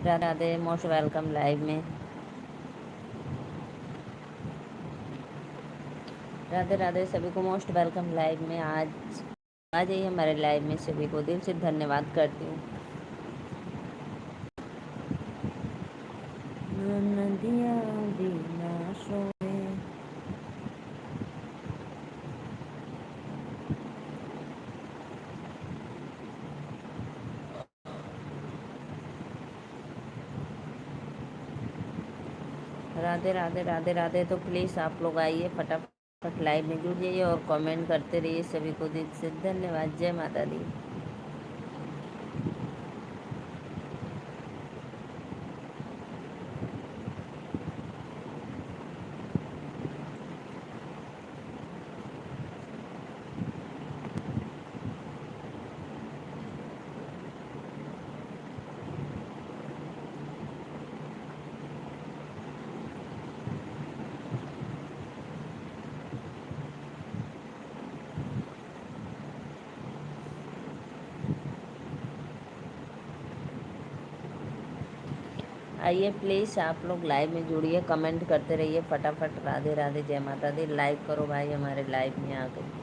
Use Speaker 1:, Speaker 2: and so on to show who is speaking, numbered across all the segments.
Speaker 1: Radhe Radhe, most welcome live में। राधे राधे सभी को, मोस्ट वेलकम लाइव में। आज आ जाइए हमारे लाइव में, सभी को दिल से धन्यवाद करती हूँ। नदिया बिना सोए। राधे राधे राधे राधे। तो प्लीज़ आप लोग आइए, फटाफट लाइव में जुड़ जाइए और कमेंट करते रहिए। सभी को दिल से धन्यवाद। जय माता दी। आइए प्लीज़ आप लोग लाइव में जुड़िए, कमेंट करते रहिए फटाफट। राधे राधे, जय माता दी। लाइक करो भाई हमारे लाइव में आके।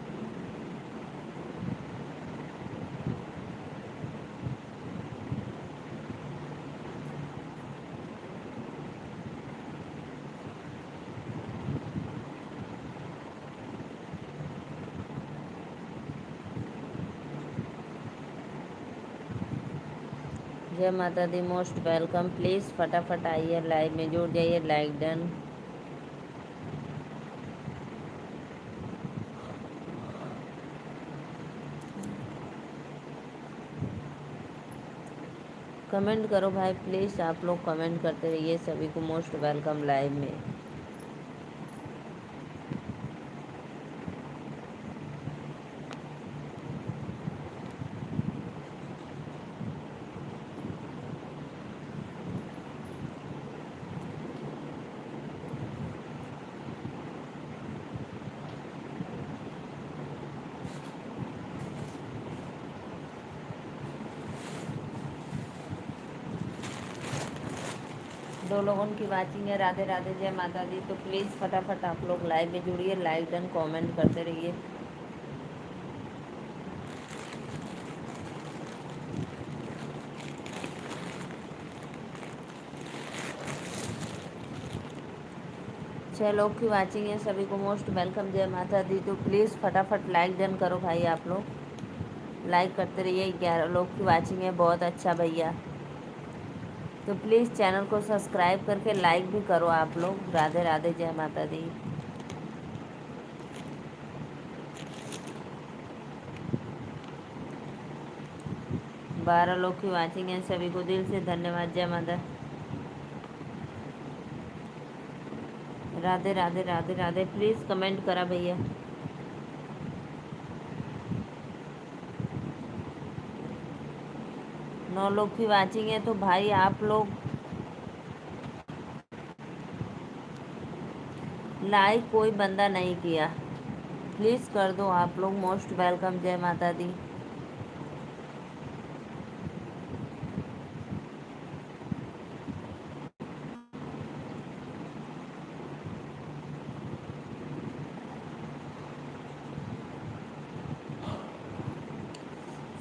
Speaker 1: जय माता दी, मोस्ट वेलकम। प्लीज़ फटाफट आइए, लाइव में जुड़ जाइए। Like done. कमेंट करो भाई, प्लीज़ आप लोग कमेंट करते रहिए। सभी को मोस्ट वेलकम लाइव में। दो लोगों की वाचिंग है। राधे राधे, जय माता दी। तो प्लीज़ फटाफट आप लोग लाइव में जुड़िए, लाइक डन, कमेंट करते रहिए। छः लोग की वाचिंग है, सभी को मोस्ट वेलकम। जय माता दी। तो प्लीज़ फटाफट लाइक डन करो भाई, आप लोग लाइक करते रहिए। 11 लोग की वाचिंग है, बहुत अच्छा भैया। तो प्लीज़ चैनल को सब्सक्राइब करके लाइक भी करो आप लोग। राधे राधे, जय माता दी। 12 लोग की वाचिंग है, सभी को दिल से धन्यवाद। जय माता। राधे राधे राधे राधे। प्लीज़ कमेंट करा भैया। 9 लोग की वाचिंग है, तो भाई आप लोग लाइक कोई बंदा नहीं किया, प्लीज़ कर दो आप लोग। Most welcome. जय माता दी।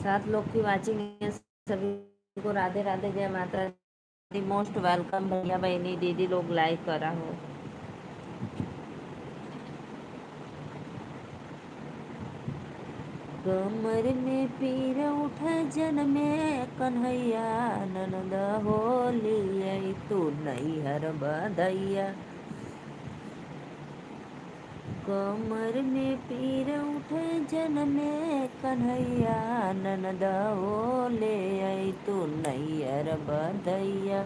Speaker 1: सात लोग की वाचिंग है, सभी को राधे राधे, जय माता दी। मोस्ट वेलकम भैया बहनी दीदी लोग लाइक करा हो। कमर में पीर उठ जनमे कन्हैया, ननद होली तू नैहर बधैया। कमर में पीर उठ जनमे कन्हैया, ननद होले तू नैहर बधैया।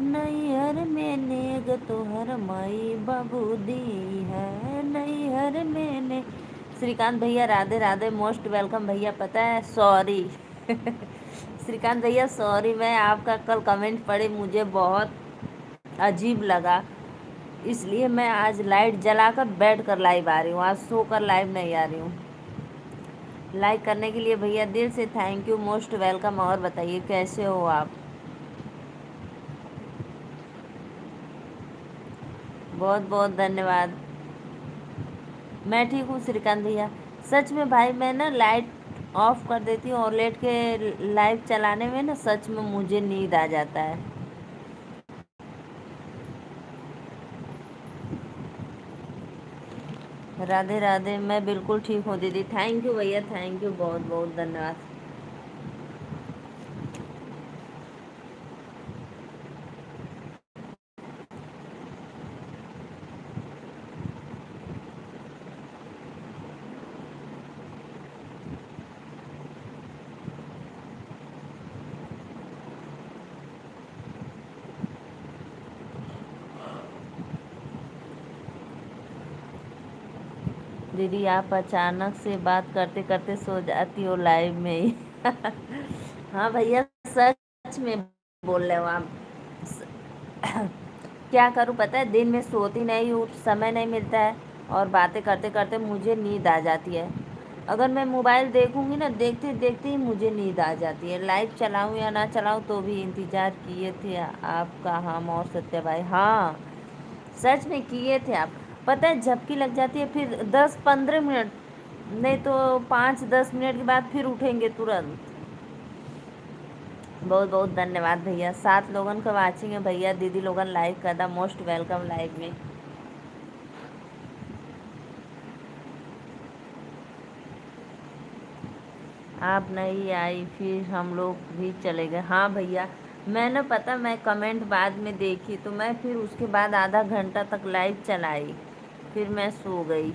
Speaker 1: नैहर में नेग तोहर माई बाबू दी है, नैहर में ने। श्रीकांत भैया राधे राधे, मोस्ट वेलकम भैया। पता है, सॉरी श्रीकांत भैया सॉरी, मैं आपका कल कमेंट पढ़े, मुझे बहुत अजीब लगा, इसलिए मैं आज लाइट जलाकर बैठ कर लाइव आ रही हूँ। आज सोकर लाइव नहीं आ रही हूँ। लाइक करने के लिए भैया दिल से थैंक यू, मोस्ट वेलकम। और बताइए कैसे हो आप। बहुत बहुत धन्यवाद। मैं ठीक हूँ श्रीकांत भैया। सच में भाई मैं ना लाइट ऑफ कर देती हूँ और लेट के लाइव चलाने में ना सच में मुझे नींद आ जाता है। राधे राधे, मैं बिल्कुल ठीक हूँ दीदी। थैंक यू भैया, थैंक यू, बहुत बहुत धन्यवाद। दीदी आप अचानक से बात करते करते सो जाती हो लाइव में ही। हाँ भैया, सच में बोल रहे हो आप। क्या करूँ पता है, दिन में सोती नहीं हूँ, समय नहीं मिलता है, और बातें करते करते मुझे नींद आ जाती है। अगर मैं मोबाइल देखूंगी ना, देखते देखते ही मुझे नींद आ जाती है। लाइव चलाऊं या ना चलाऊं तो भी इंतज़ार किए थे आपका हम और सत्या भाई। हाँ, सच में किए थे आप। पता है झपकी लग जाती है, फिर 10-15 मिनट, नहीं तो 5-10 मिनट के बाद फिर उठेंगे तुरंत। बहुत बहुत धन्यवाद भैया। 7 लोगन का वाचिंग है भैया, दीदी लोगन लाइक कर दा, मोस्ट वेलकम लाइव में। आप नहीं आई फिर हम लोग भी चले गए। हाँ भैया, मैं ना पता, मैं कमेंट बाद में देखी तो मैं फिर उसके बाद आधा घंटा तक लाइव चलाई, फिर मैं सो गई।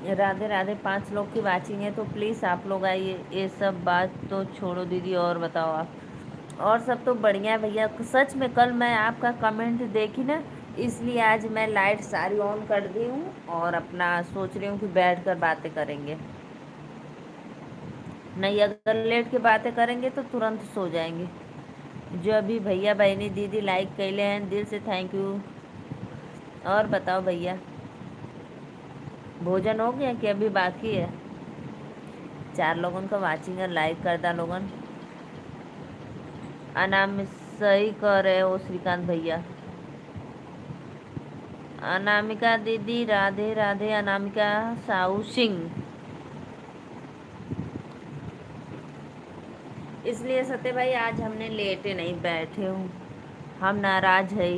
Speaker 1: राधे राधे। 5 लोग की वाचिंग है तो प्लीज़ आप लोग आइए। ये सब बात तो छोड़ो दीदी, और बताओ आप। और सब तो बढ़िया है भैया। सच में कल मैं आपका कमेंट देखी ना, इसलिए आज मैं लाइट सारी ऑन कर दी हूँ और अपना सोच रही हूँ कि बैठ कर बातें करेंगे। नहीं, अगर लेट के बातें करेंगे तो तुरंत सो जाएंगे। जो अभी भैया बहनी दीदी लाइक कैले हैं, दिल से थैंक यू। और बताओ भैया, भोजन हो गया कि अभी बाकी है? 4 लोगन का वाचिंग है, लाइक कर दा लोगन। अनाम सही कह रहे हो श्रीकांत भैया। अनामिका दीदी राधे राधे। अनामिका साहू सिंह। इसलिए सत्य भाई आज हमने लेटे नहीं, बैठे हूँ। हम नाराज है।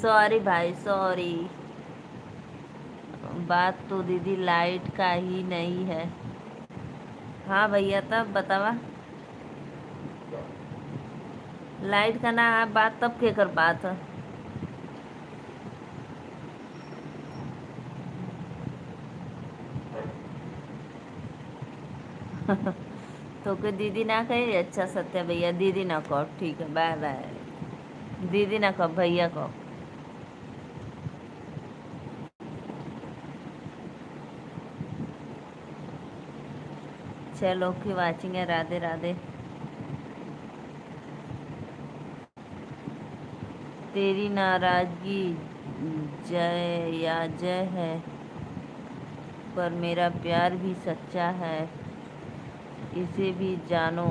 Speaker 1: सॉरी भाई, सॉरी। बात तो दीदी लाइट का ही नहीं है। हाँ भैया, तब बतावा। लाइट का ना है बात, तब के कर बात है। तो के दीदी ना कहे? अच्छा सत्य भैया, दीदी ना कहो, ठीक है, बाय बाय। दीदी ना कहो, भैया कहो। चलो की वाचिंग है, राधे राधे। तेरी नाराजगी जय या जय है, पर मेरा प्यार भी सच्चा है, इसे भी जानो।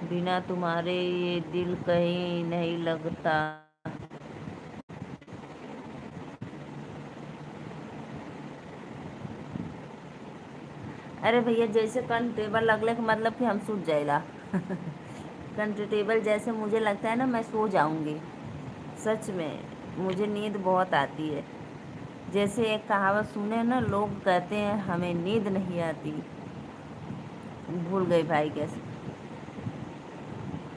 Speaker 1: बिना तुम्हारे ये दिल कहीं नहीं लगता। अरे भैया, जैसे कंटेबल लगले का मतलब कि हम सूझ जाएगा। कंफर्टेबल जैसे मुझे लगता है ना, मैं सो जाऊंगी। सच में मुझे नींद बहुत आती है। जैसे एक कहावत सुने ना, लोग कहते हैं हमें नींद नहीं आती। भूल गई भाई कैसे।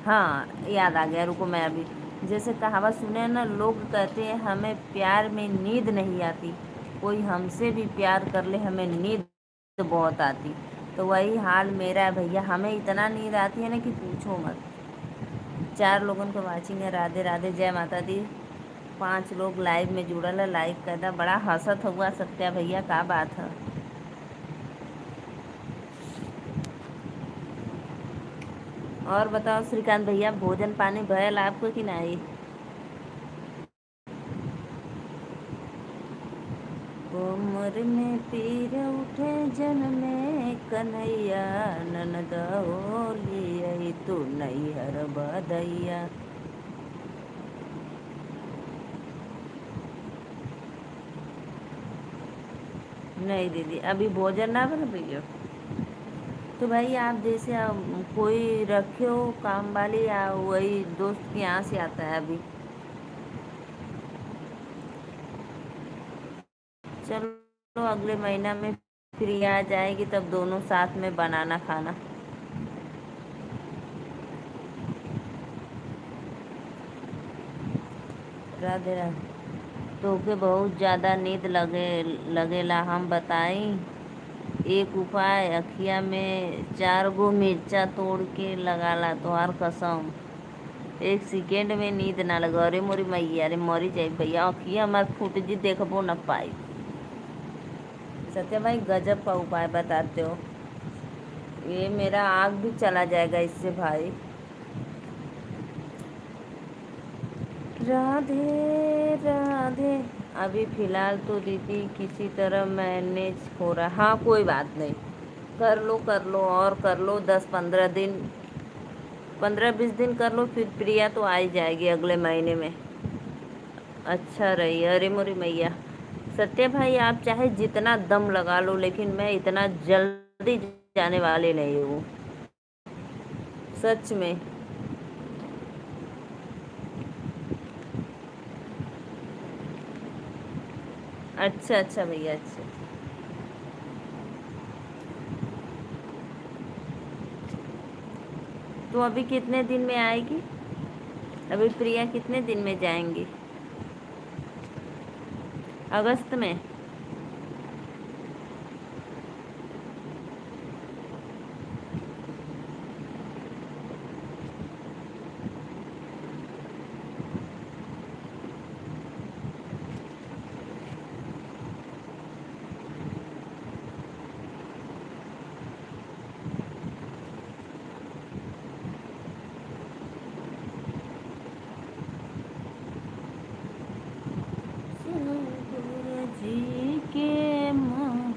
Speaker 1: हाँ, याद आ गया, रुको मैं अभी। जैसे कहावत सुने ना, लोग कहते हैं हमें प्यार में नींद नहीं आती, कोई हमसे भी प्यार कर ले हमें नींद बहुत आती। तो वही हाल मेरा है भैया, हमें इतना नींद आती है ना कि पूछो मत। 4 लोगों को वाचिंग है, राधे राधे, जय माता दी। 5 लोग लाइव में जुड़ल है, लाइक करदा। बड़ा हंसत हुआ सत्या भैया, का बात है? और बताओ श्रीकांत भैया, भोजन पानी भयल आपको कि नहीं? कोमर में पीर उठे जन में कन्हैया, ननद होली तू नैहर बधैया। नहीं दीदी, अभी भोजन ना बन भैया। तो भाई आप जैसे कोई रखे हो काम वाली, या वही दोस्त के यहाँ से आता है अभी? चलो अगले महीना में फ्री आ जाएगी, तब दोनों साथ में बनाना खाना। राधे राधे। तोके बहुत ज़्यादा नींद लगेला, हम बताई एक उपाय, अखिया में 4 गो मिर्चा तोड़ के लगाला, तोहार कसम 1 सेकेंड में नींद ना लगे। अरे मोरी मैया, अरे मरी जाए भैया, अखिया हमार फूट जी, देखबो न पाई। सत्या भाई गजब का उपाय बताते हो, ये मेरा आँख भी चला जाएगा इससे भाई। राधे राधे। अभी फ़िलहाल तो दीदी किसी तरह मैनेज हो रहा। हाँ कोई बात नहीं, कर लो और कर लो, 10-15 दिन, 15-20 दिन कर लो, फिर प्रिया तो आ ही जाएगी अगले महीने में। अच्छा रही। अरे मोरी मैया, सत्य भाई आप चाहे जितना दम लगा लो, लेकिन मैं इतना जल्दी जाने वाली नहीं हूँ, सच में। अच्छा अच्छा भैया, अच्छा। तो अभी कितने दिन में आएगी? अभी प्रिया कितने दिन में जाएंगी? अगस्त में? जी के माँ।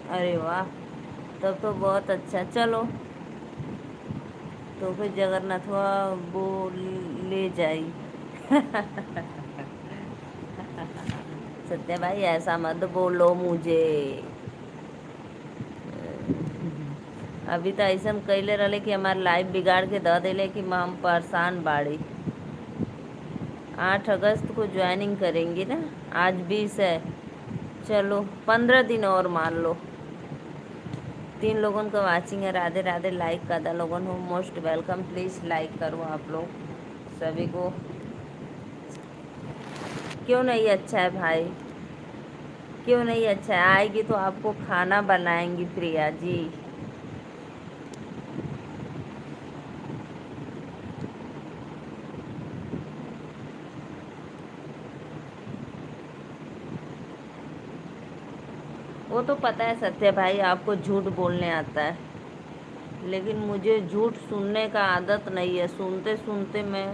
Speaker 1: अरे वाह, तब तो बहुत अच्छा। चलो तो फिर जगन्नाथवा वो ले जाई। सत्या भाई ऐसा मत बोलो मुझे। अभी तो ऐसा कैले रहे कि हमार लाइफ बिगाड़ के दे दिले कि हम परेशान बाड़ी। 8 अगस्त को ज्वाइनिंग करेंगी ना, आज 20 है। चलो 15 दिन और मान लो। 3 लोगों का वाचिंग है। राधे राधे। लाइक कर दो लोगों हो, मोस्ट वेलकम। प्लीज़ लाइक करो आप लोग सभी को। क्यों नहीं अच्छा है भाई, क्यों नहीं अच्छा है? आएगी तो आपको खाना बनाएंगी प्रिया जी। वो तो पता है सत्य भाई, आपको झूठ बोलने आता है, लेकिन मुझे झूठ सुनने का आदत नहीं है। सुनते सुनते मैं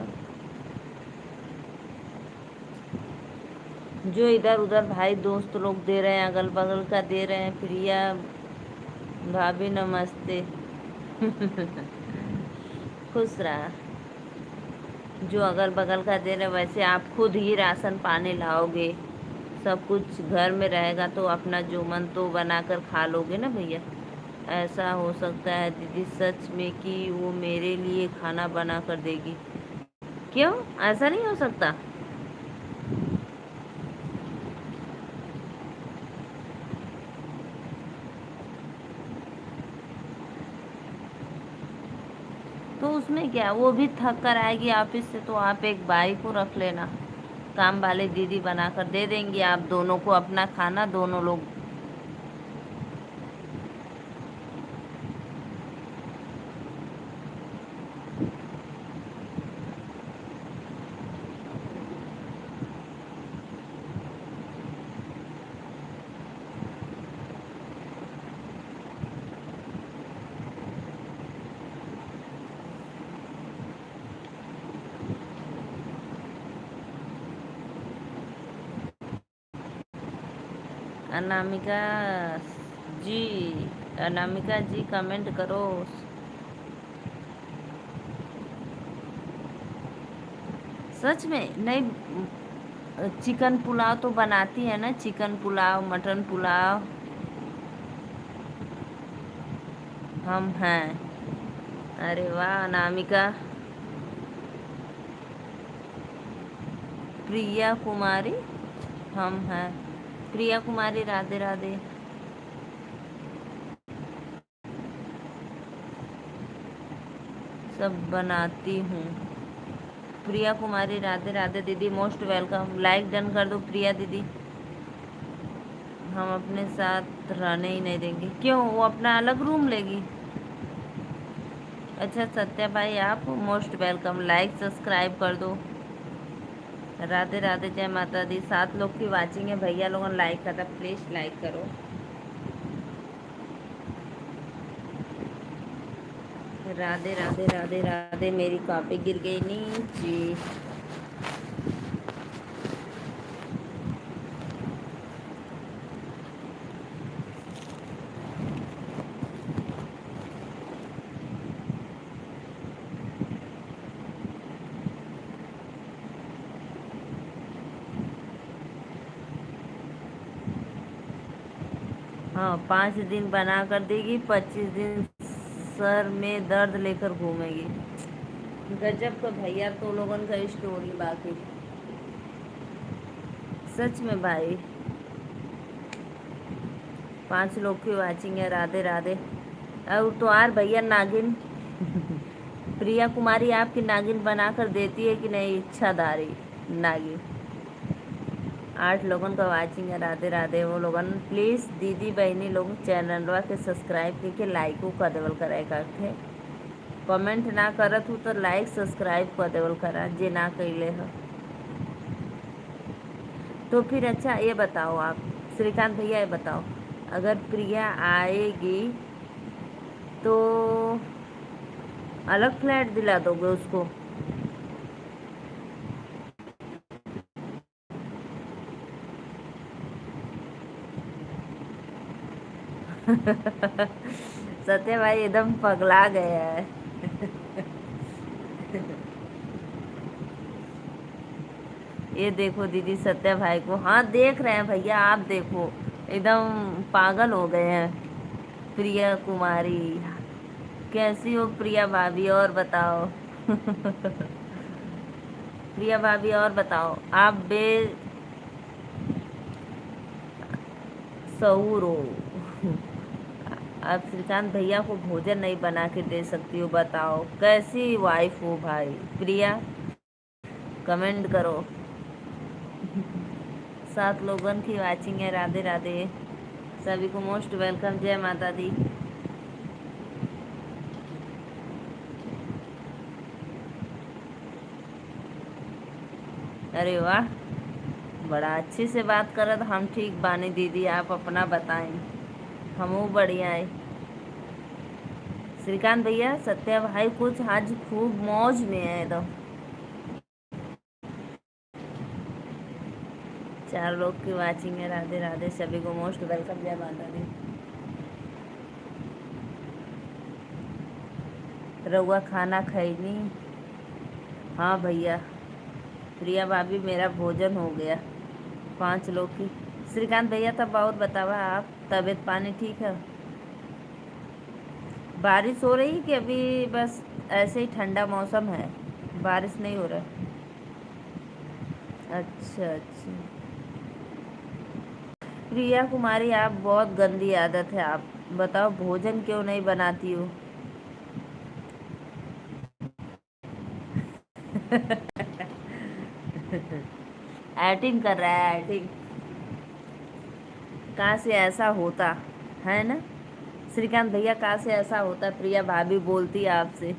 Speaker 1: जो इधर उधर भाई दोस्त लोग दे रहे हैं, अगल बगल का दे रहे हैं, प्रिया भाभी नमस्ते। खुश रहा। जो अगल बगल का दे रहे, वैसे आप खुद ही राशन पानी लाओगे, सब कुछ घर में रहेगा, तो अपना जो मन तो बना कर खा लोगे ना भैया। ऐसा हो सकता है दीदी सच में कि वो मेरे लिए खाना बना कर देगी? क्यों, ऐसा नहीं हो सकता? तो उसमें क्या, वो भी थक कर आएगी ऑफिस से, तो आप एक बाई को रख लेना, काम वाले दीदी बना कर दे देंगी आप दोनों को अपना खाना, दोनों लोग। अनामिका जी, अनामिका जी कमेंट करो। सच में नहीं, चिकन पुलाव तो बनाती है ना, चिकन पुलाव, मटन पुलाव। हम हैं। अरे वाह अनामिका। प्रिया कुमारी, हम हैं। प्रिया कुमारी राधे राधे। सब बनाती हूँ। प्रिया कुमारी राधे राधे दीदी, मोस्ट वेलकम। लाइक डन कर दो प्रिया दीदी। हम अपने साथ रहने ही नहीं देंगे। क्यों, वो अपना अलग रूम लेगी? अच्छा सत्या भाई, आप मोस्ट वेलकम। लाइक सब्सक्राइब कर दो। राधे राधे, जय माता दी। 7 लोग की वाचिंग है, भैया लोगों ने लाइक करता, प्लीज लाइक करो। राधे राधे राधे राधे। मेरी कॉपी गिर गई नीचे। हाँ, 5 दिन बना कर देगी, 25 दिन सर में दर्द लेकर घूमेगी। गजब का भैया तो लोगों का स्टोरी बाकी। सच में भाई। 5 लोग की वाचिंग है, राधे राधे। और तो यार भैया नागिन। प्रिया कुमारी आपकी नागिन बना कर देती है कि नहीं? इच्छाधारी नागिन। 8 लोगों का वाचिंग है, राधे राधे। वो लोगन प्लीज़ दीदी बहनी लोग चैनलवा के सब्सक्राइब करके लाइको कर देवल करे करथे। कमेंट ना करत हूँ तो लाइक सब्सक्राइब कर देवल करा, जे ना कैले ह। तो फिर अच्छा ये बताओ आप, श्रीकांत भैया ये बताओ, अगर प्रिया आएगी तो अलग फ्लैट दिला दोगे उसको? सत्य भाई एकदम पगला गया है। ये देखो दीदी सत्या भाई को, हाँ देख रहे हैं भैया, आप देखो एकदम पागल हो गए हैं। प्रिया कुमारी, कैसी हो प्रिया भाभी, और बताओ। प्रिया भाभी और बताओ, आप बेसहुर हो। आप श्रीकांत भैया को भोजन नहीं बना के दे सकती हो, बताओ कैसी वाइफ हो भाई। प्रिया कमेंट करो। 7 लोगों की वाचिंग है, राधे राधे। सभी को मोस्ट वेलकम, जय माता दी। अरे वाह, बड़ा अच्छे से बात करत। हम ठीक बानी दीदी, आप अपना बताएं। हमू बढ़िया है। श्रीकांत भैया सत्या भाई कुछ आज खूब मौज में है एकदम। 4 लोग की वाचिंग है, राधे राधे। सभी को मोस्ट वेलकम, जय माता दी। रउआ खाना खैनी? हाँ भैया। प्रिया भाभी मेरा भोजन हो गया। 5 लोग की। श्रीकांत भैया तब और बतावा, आप तबीयत पानी ठीक है? बारिश हो रही कि अभी बस ऐसे ही ठंडा मौसम है, बारिश नहीं हो रहा? अच्छा अच्छा। प्रिया कुमारी, आप बहुत गंदी आदत है। आप बताओ भोजन क्यों नहीं बनाती हो? एक्टिंग कर रहा है, एक्टिंग। कहाँ से ऐसा होता है ना श्रीकांत भैया, कहाँ से ऐसा होता? प्रिया भाभी बोलती है आपसे।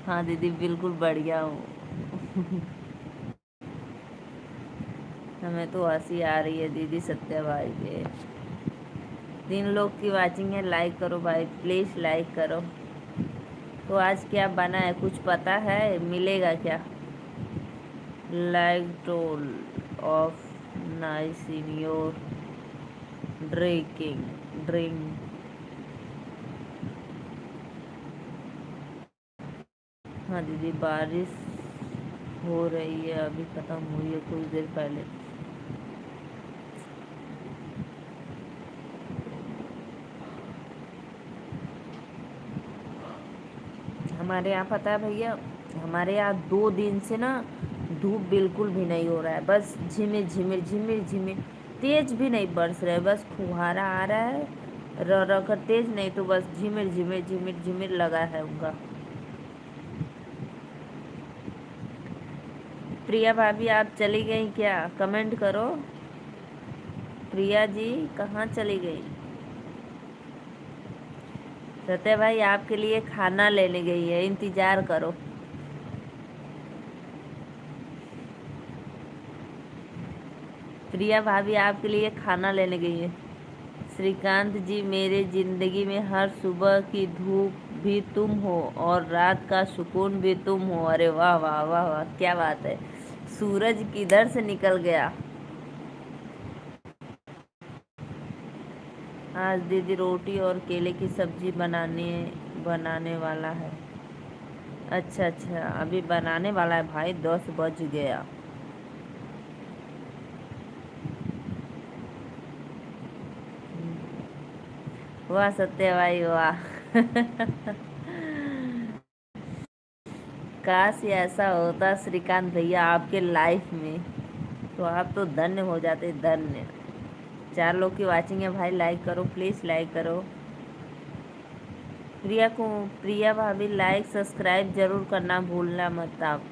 Speaker 1: हाँ दीदी बिल्कुल बढ़िया हूँ। हमें तो हंसी आ रही है दीदी सत्या भाई के। 3 लोग की वाचिंग है, लाइक करो भाई, प्लीज़ लाइक करो। तो आज क्या बना है, कुछ पता है? मिलेगा क्या? Like toll of nice in your drinking drink. हाँ दीदी, बारिश हो रही है, अभी ख़त्म हुई है कुछ देर पहले। हमारे यहाँ पता है भैया, हमारे यहाँ 2 दिन से ना धूप बिल्कुल भी नहीं हो रहा है, बस झिमिर झिमिर झिमिर झिमिर, तेज भी नहीं बरस रहा है, बस फुहारा आ रहा है, र र कर तेज नहीं तो बस झिमिर झिमिर झिमिर झिमिर लगा है उनका। प्रिया भाभी आप चली गई क्या? कमेंट करो। प्रिया जी कहाँ चली गई? सत्य भाई आपके लिए खाना लेने गई है, इंतजार करो। प्रिया भाभी आपके लिए खाना लेने गई है। श्रीकांत जी, मेरे जिंदगी में हर सुबह की धूप भी तुम हो और रात का सुकून भी तुम हो। अरे वाह वाह वाह वाह, क्या बात है। सूरज किधर से निकल गया। आज दीदी रोटी और केले की सब्जी बनाने वाला है। अच्छा अच्छा, अभी बनाने वाला है भाई, 10 बज गया। वाह सत्य भाई वाह। काश ये ऐसा होता श्रीकांत भैया आपके लाइफ में, तो आप तो धन्य हो जाते, धन्य। 4 लोग की वाचिंग है भाई, लाइक करो प्लीज़, लाइक करो। प्रिया भाभी लाइक सब्सक्राइब जरूर करना भूलना मत आप।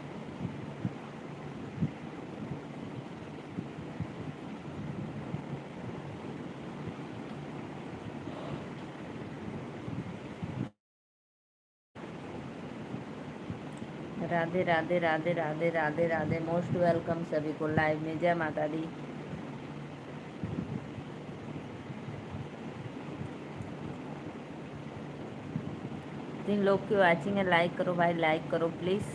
Speaker 1: राधे राधे राधे राधे राधे राधे, मोस्ट वेलकम सभी को लाइव में। जय माता दी। 3 लोग की वाचिंग है, लाइक करो भाई, लाइक करो प्लीज़।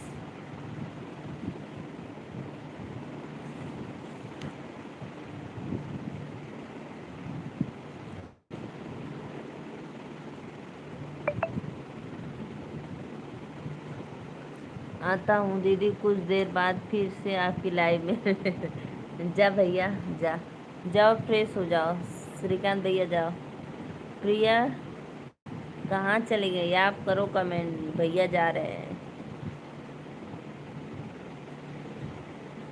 Speaker 1: आता हूँ दीदी कुछ देर बाद फिर से आपकी लाइव में। जा भैया जा, जाओ फ्रेश हो जाओ। श्रीकांत भैया जाओ। प्रिया कहाँ चली गई? आप करो कमेंट, भैया जा रहे हैं।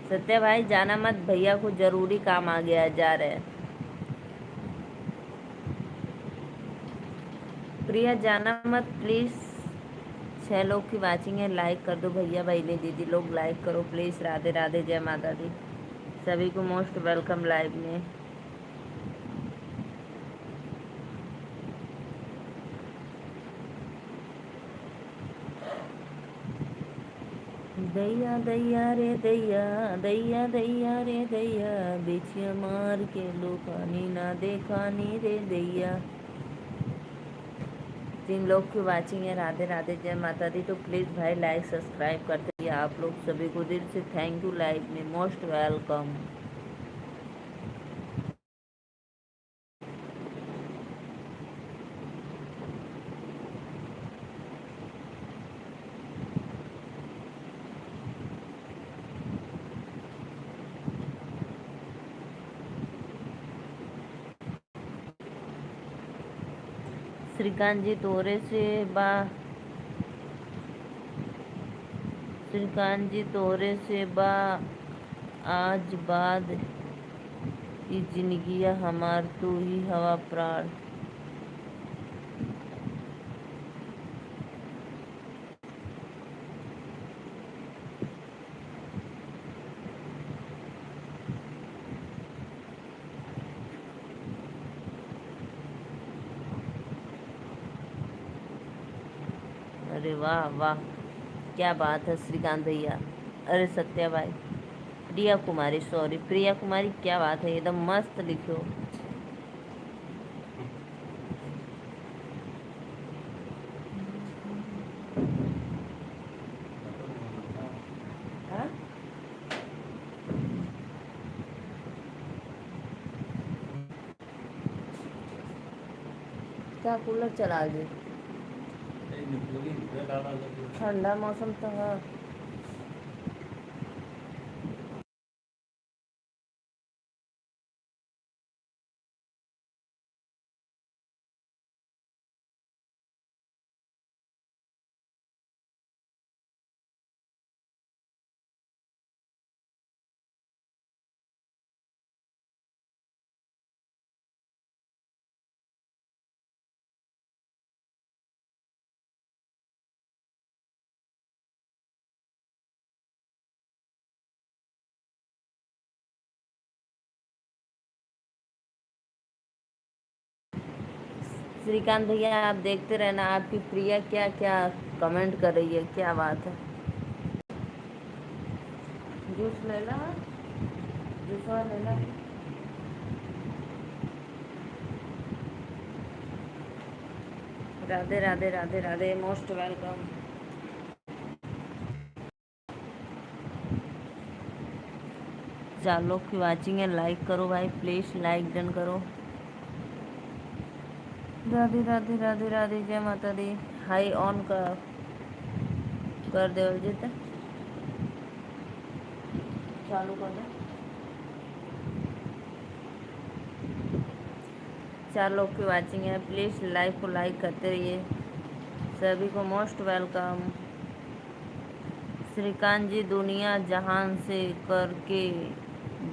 Speaker 1: सत्या भाई जाना मत, भैया को जरूरी काम आ गया है, जा रहे हैं। प्रिया जाना मत प्लीज़। 6 लोग की वाचिंग है, लाइक कर दो भैया बहनी दीदी लोग, लाइक करो प्लीज़। राधे राधे, जय माता दी, सभी को मोस्ट वेलकम लाइव में। दैया दैया रे दैया, दैया दैया रे दैया, बेचिया मार के लोकानी ना देखानी रे दैया। 3 लोग की वाचिंग है, राधे राधे, जय माता दी। तो प्लीज़ भाई लाइक सब्सक्राइब करते रहिए आप लोग, सभी को दिल से थैंक यू, लाइव में मोस्ट वेलकम। श्रीकांत जी तोरे से बा श्रीकांत जी तोरे से बा आज बाद ई जिंदगिया हमार, तू ही हवा प्राण। अरे वाह वाह, क्या बात है श्रीकांत भैया। अरे सत्या भाई, प्रिया कुमारी, सॉरी प्रिया कुमारी, क्या बात है, एकदम मस्त लिखो। हाँ? का कूलर चला दे, ठंडा मौसम तो है। श्रीकांत भैया आप देखते रहना, आपकी प्रिया क्या क्या कमेंट कर रही है, क्या बात है। जूस ले ला, जूस और ले ला। Radhe Radhe Radhe Radhe, most welcome. चार लोग की वाचिंग है, लाइक करो भाई प्लीज, लाइक डन करो। राधे राधे राधे राधे, जय माता दी। हाई ऑन कर दे अभिजीत, चालू कर दे। चार लोग की वाचिंग है, प्लीज़ लाइव को लाइक करते रहिए। सभी को मोस्ट वेलकम। श्रीकांत जी दुनिया जहान से करके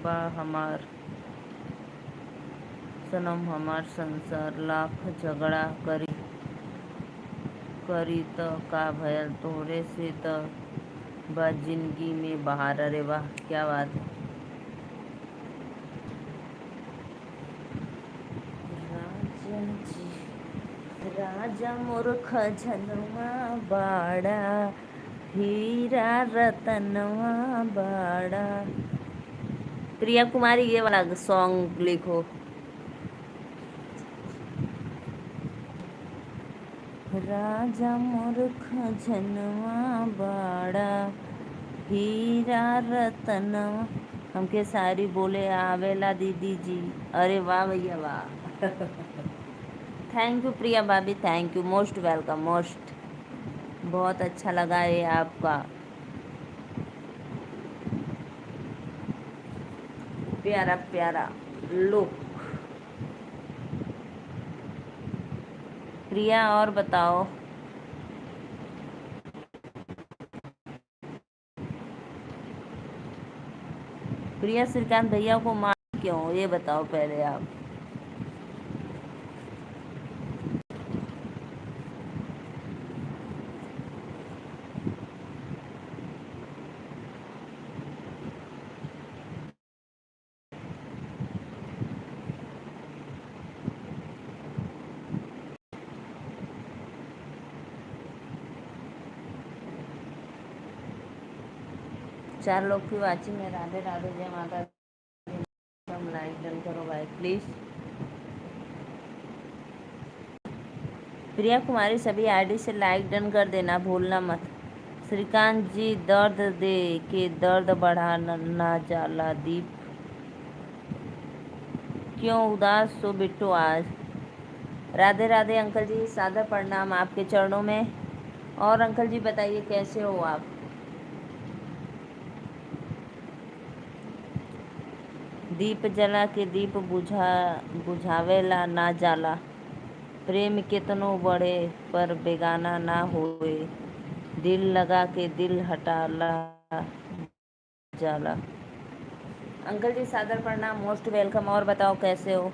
Speaker 1: बा हमार सनम, हमार संसार लाख झगड़ा करी करी त का भयल, तोहरे से त बा जिंदगी में बहार। अरे वाह क्या बात है। राजा जी, राजा मोर खजनवा बाड़ा, हीरा रतनवा बाड़ा। प्रिया कुमारी ये वाला सॉन्ग लिखो। राजा मोर खजनवा बाड़ा, हीरा रतनवा। हमके सारी बोले आवेला दीदी जी। अरे वाह भैया वाह। थैंक यू प्रिया भाभी, thank you, most welcome, most. बहुत अच्छा लगा ये आपका प्यारा प्यारा लुक। प्रिया और बताओ। प्रिया श्रीकांत भैया को मार क्यों, ये बताओ पहले आप। 4 लोग की वाचिंग है। राधे राधे, जय माता दी। हम लाइक डन करो भाई प्लीज। प्रिया कुमारी सभी आईडी से लाइक डन कर देना, भूलना मत। श्रीकांत जी दर्द दे के दर्द बढ़ा ना जाला दीप, क्यों उदास सो बिट्टू आज। राधे राधे अंकल जी, सादर प्रणाम आपके चरणों में। और अंकल जी बताइए कैसे हो आप। दीप जला के दीप बुझावेला ना जाला, प्रेम कितनो बढ़े पर बेगाना ना होए, दिल लगा के दिल हटाला जाला। अंकल जी सादर प्रणाम, मोस्ट वेलकम। और बताओ कैसे हो।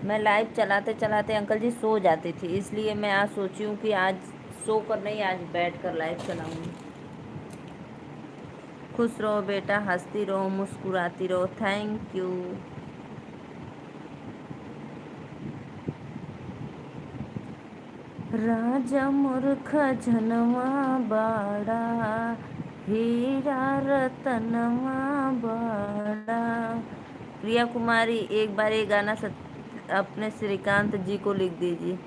Speaker 1: मैं लाइव चलाते चलाते अंकल जी सो जाती थी, इसलिए मैं आज सोची हूँ कि आज सो कर नहीं, आज बैठ कर लाइव चलाऊँगी। खुश रहो बेटा, हंसती रहो, मुस्कुराती रहो। Thank you. राजा मोर खजनवा बाड़ा, हीरा रतनवा बाड़ा। प्रिया कुमारी एक बार ये गाना अपने श्रीकांत जी को लिख दीजिए।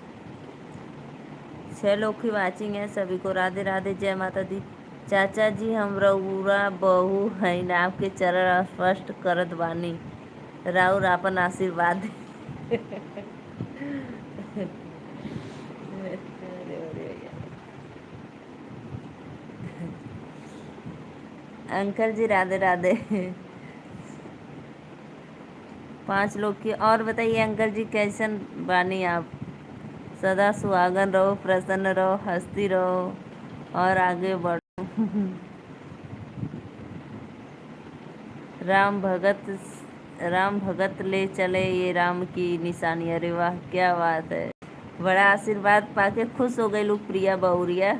Speaker 1: 6 लोग की वाचिंग है, सभी को राधे राधे, जय माता दी। चाचा जी हम रउरा बहू हैं, आपके चरण स्पष्ट करत बानी, राउर आपन आशीर्वाद। अंकल जी राधे राधे। 5 लोग की। और बताइए अंकल जी कैसन बानी आप? सदा सुहागन रहो, प्रसन्न रहो, हंसती रहो और आगे बढ़ो। राम भगत, राम भगत ले चले ये राम की निशानी। अरे वाह क्या बात है, बड़ा आशीर्वाद पाके खुश हो गई लोग प्रिया बहुरिया।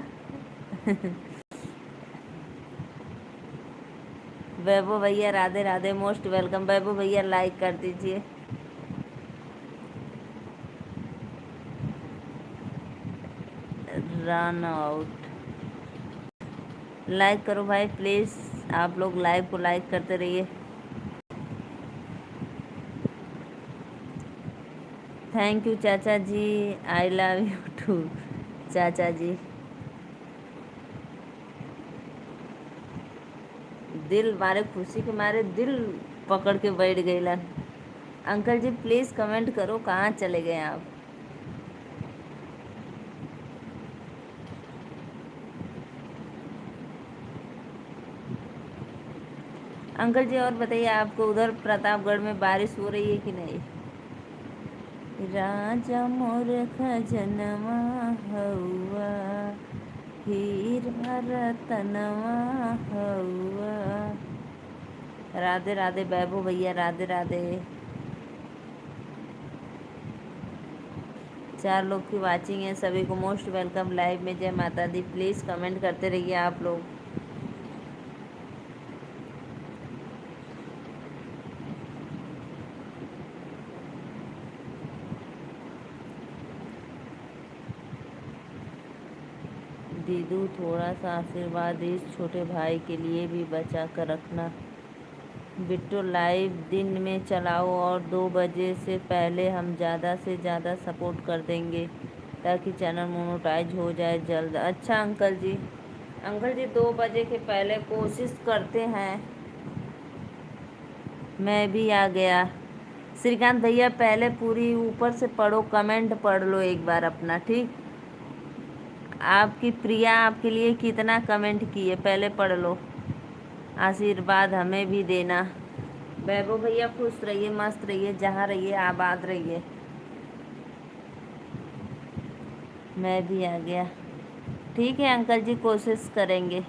Speaker 1: वैभव भैया राधे राधे, मोस्ट वेलकम। वैभव भैया लाइक कर दीजिए। रन आउट, लाइक करो भाई प्लीज़, आप लोग लाइव को लाइक करते रहिए। थैंक यू चाचा जी, आई लव यू टू चाचा जी। दिल मारे खुशी के मारे दिल पकड़ के बैठ गईलन। अंकल जी प्लीज़ कमेंट करो, कहाँ चले गए आप? अंकल जी और बताइए, आपको उधर प्रतापगढ़ में बारिश हो रही है कि नहीं? राजा मोर खजनवा हौवा, हीरा रतनवा हौवा। राधे राधे बैबू भैया राधे राधे। 4 लोग की वाचिंग है, सभी को मोस्ट वेलकम लाइव में। जय माता दी। प्लीज़ कमेंट करते रहिए आप लोग। दीदू थोड़ा सा आशीर्वाद इस छोटे भाई के लिए भी बचा कर रखना। बिट्टू लाइव दिन में चलाओ और 2 बजे से पहले हम ज़्यादा से ज़्यादा सपोर्ट कर देंगे ताकि चैनल मोनेटाइज हो जाए जल्द। अच्छा अंकल जी, अंकल जी 2 बजे के पहले कोशिश करते हैं। मैं भी आ गया। श्रीकांत भैया पहले पूरी ऊपर से पढ़ो, कमेंट पढ़ लो एक बार अपना, ठीक? आपकी प्रिया आपके लिए कितना कमेंट किए पहले पढ़ लो, आशीर्वाद हमें भी देना। वैभव भैया खुश रहिए, मस्त रहिए, जहाँ रहिए आबाद रहिए। मैं भी आ गया। ठीक है अंकल जी, कोशिश करेंगे।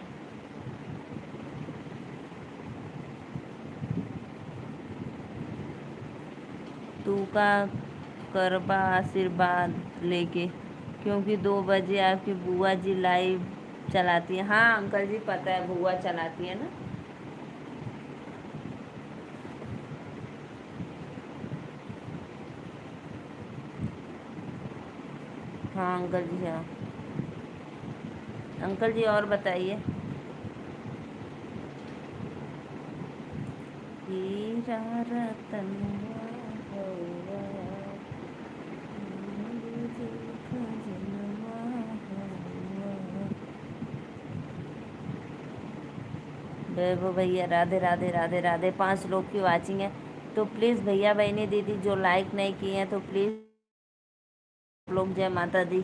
Speaker 1: तू का करबा आशीर्वाद लेके, क्योंकि 2 बजे आपकी बुआ जी लाइव चलाती है। हाँ अंकल जी पता है, बुआ चलाती है ना। हाँ अंकल जी हाँ। अंकल जी और बताइए। हीरा रतनवा हौवा, खजनवा हौवा। वैभव भैया राधे राधे राधे राधे। 5 लोग की वाचिंग है, तो प्लीज़ भैया बहनी दीदी जो लाइक नहीं किए हैं तो प्लीज़ लोग जय माता दी।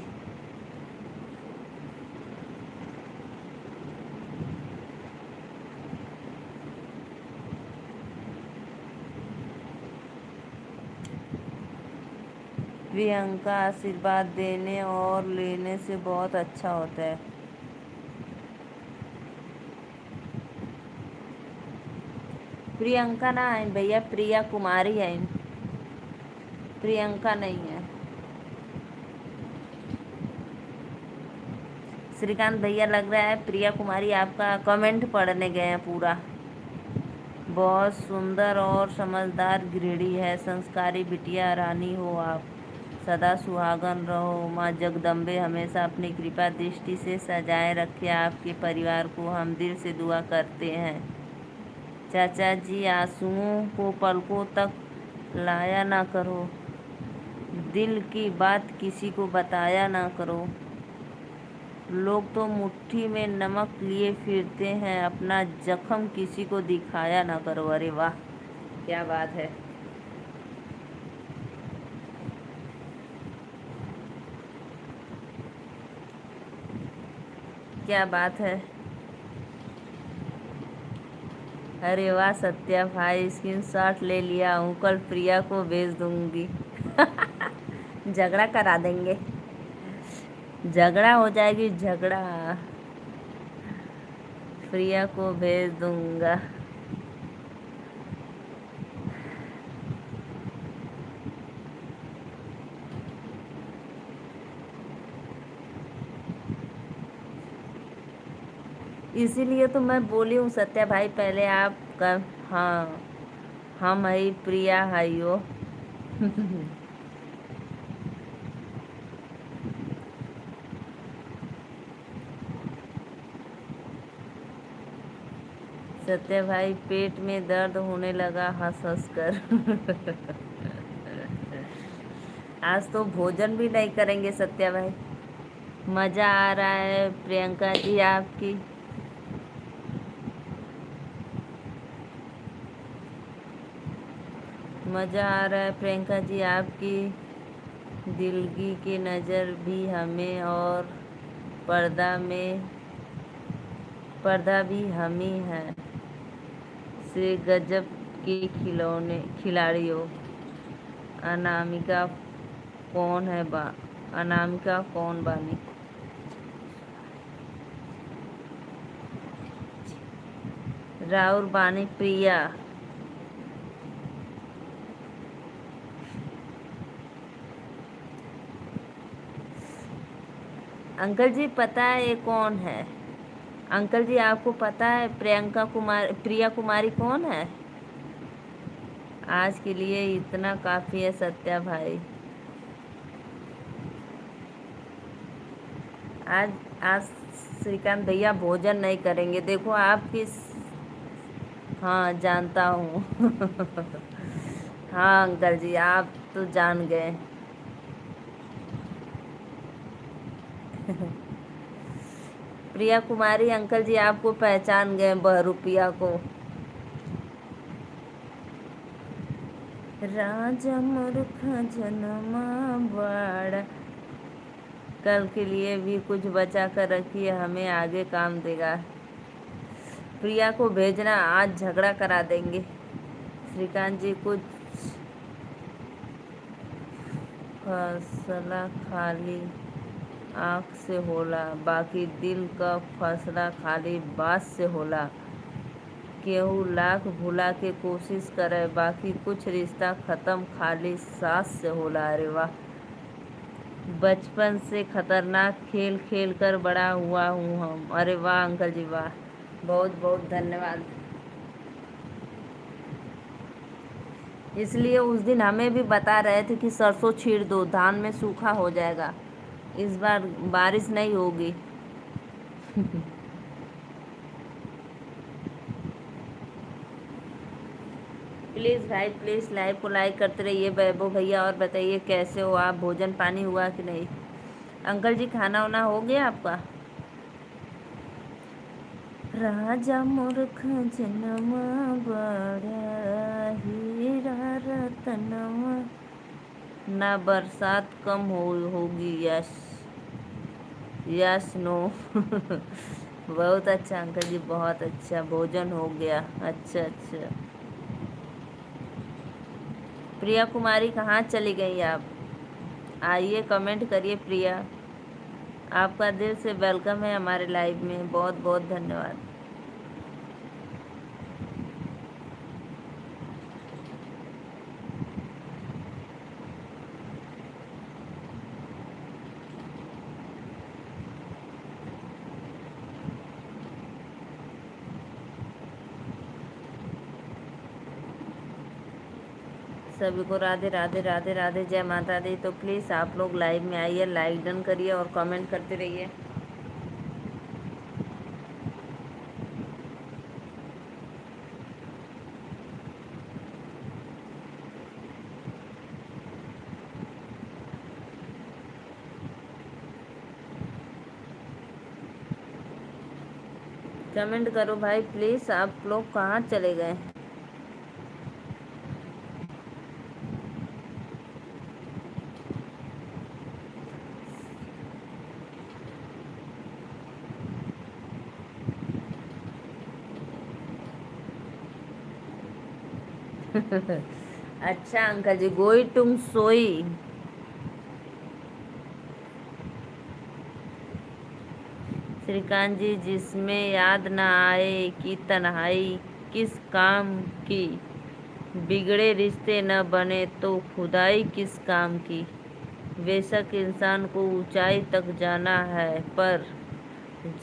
Speaker 1: प्रियंका आशीर्वाद देने और लेने से बहुत अच्छा होता है। प्रियंका ना है भैया, प्रिया कुमारी है, प्रियंका नहीं है। श्रीकांत भैया लग रहा है प्रिया कुमारी आपका कमेंट पढ़ने गए हैं पूरा। बहुत सुंदर और समझदार गृहिणी है, संस्कारी बिटिया रानी हो आप। सदा सुहागन रहो, माँ जगदम्बे हमेशा अपनी कृपा दृष्टि से सजाए रखे आपके परिवार को, हम दिल से दुआ करते हैं। चाचा जी आंसुओं को पलकों तक लाया ना करो, दिल की बात किसी को बताया ना करो। लोग तो मुट्ठी में नमक लिए फिरते हैं, अपना जख्म किसी को दिखाया ना करो। अरे वाह क्या बात है। क्या बात है। अरे वाह सत्या भाई, स्क्रीनशॉट ले लिया हूँ, कल प्रिया को भेज दूंगी। झगड़ा करा देंगे, झगड़ा हो जाएगी झगड़ा। प्रिया को भेज दूंगा। इसीलिए तो मैं बोली हूँ सत्या भाई, पहले आप कर। हाँ, हम हई प्रिया हई हो। सत्या भाई, पेट में दर्द होने लगा हंस हंस कर। आज तो भोजन भी नहीं करेंगे सत्या भाई। मज़ा आ रहा है प्रियंका जी आपकी। मज़ा आ रहा है प्रियंका जी आपकी। दिलगी की नज़र भी हमें, और पर्दा में, पर्दा भी हम ही हैं। से गजब के खिलौने खिलाड़ी हो। अनामिका कौन है बा अनामिका कौन बानी? राउर बानी प्रिया। अंकल जी पता है ये कौन है? अंकल जी आपको पता है प्रिया कुमारी कौन है? आज के लिए इतना काफ़ी है सत्या भाई। आज आज श्रीकांत भैया भोजन नहीं करेंगे, देखो आपकी। हाँ जानता हूँ। हाँ अंकल जी, आप तो जान गए। प्रिया कुमारी अंकल जी आपको पहचान गए, बहरूपिया को। राजा मूर्ख जन्मा बड़ा। कल के लिए भी कुछ बचा कर रखिए, हमें आगे काम देगा। प्रिया को भेजना, आज झगड़ा करा देंगे। श्रीकांत जी, कुछ फैसला खाली आँख से होला, बाकी दिल का फैसला खाली बात से होला। केहू लाख भुला के कोशिश करे, बाकी कुछ रिश्ता ख़त्म खाली सांस से होला। अरे वाह, बचपन से खतरनाक खेल खेल कर बड़ा हुआ हूँ हम। अरे वाह अंकल जी वाह, बहुत बहुत धन्यवाद। इसलिए उस दिन हमें भी बता रहे थे कि सरसों छीड़ दो, धान में सूखा हो जाएगा, इस बार बारिश नहीं होगी। प्लीज़ भाई प्लीज़ लाइव को लाइक करते रहिए। वैभव भैया और बताइए कैसे हो आप, भोजन पानी हुआ कि नहीं? अंकल जी खाना वाना हो गया आपका? राजा मूर्ख जन्मा बड़ा, हीरा रतनवा। ना बरसात कम होगी, यस यस नो। बहुत अच्छा अंकल जी, बहुत अच्छा, भोजन हो गया। अच्छा अच्छा। प्रिया कुमारी कहाँ चली गई आप? आइए कमेंट करिए प्रिया। आपका दिल से वेलकम है हमारे लाइव में, बहुत बहुत धन्यवाद। सभी को राधे राधे राधे राधे, जय माता दी। तो प्लीज़ आप लोग लाइव में आइए, लाइक डन करिए और कमेंट करते रहिए। कमेंट करो भाई प्लीज़, आप लोग कहाँ चले गए? अच्छा अंकल जी, गोई तुम सोई। श्रीकांत जी, जिसमें याद न आए कि तन्हाई किस काम की, बिगड़े रिश्ते न बने तो खुदाई किस काम की। बेशक इंसान को ऊंचाई तक जाना है, पर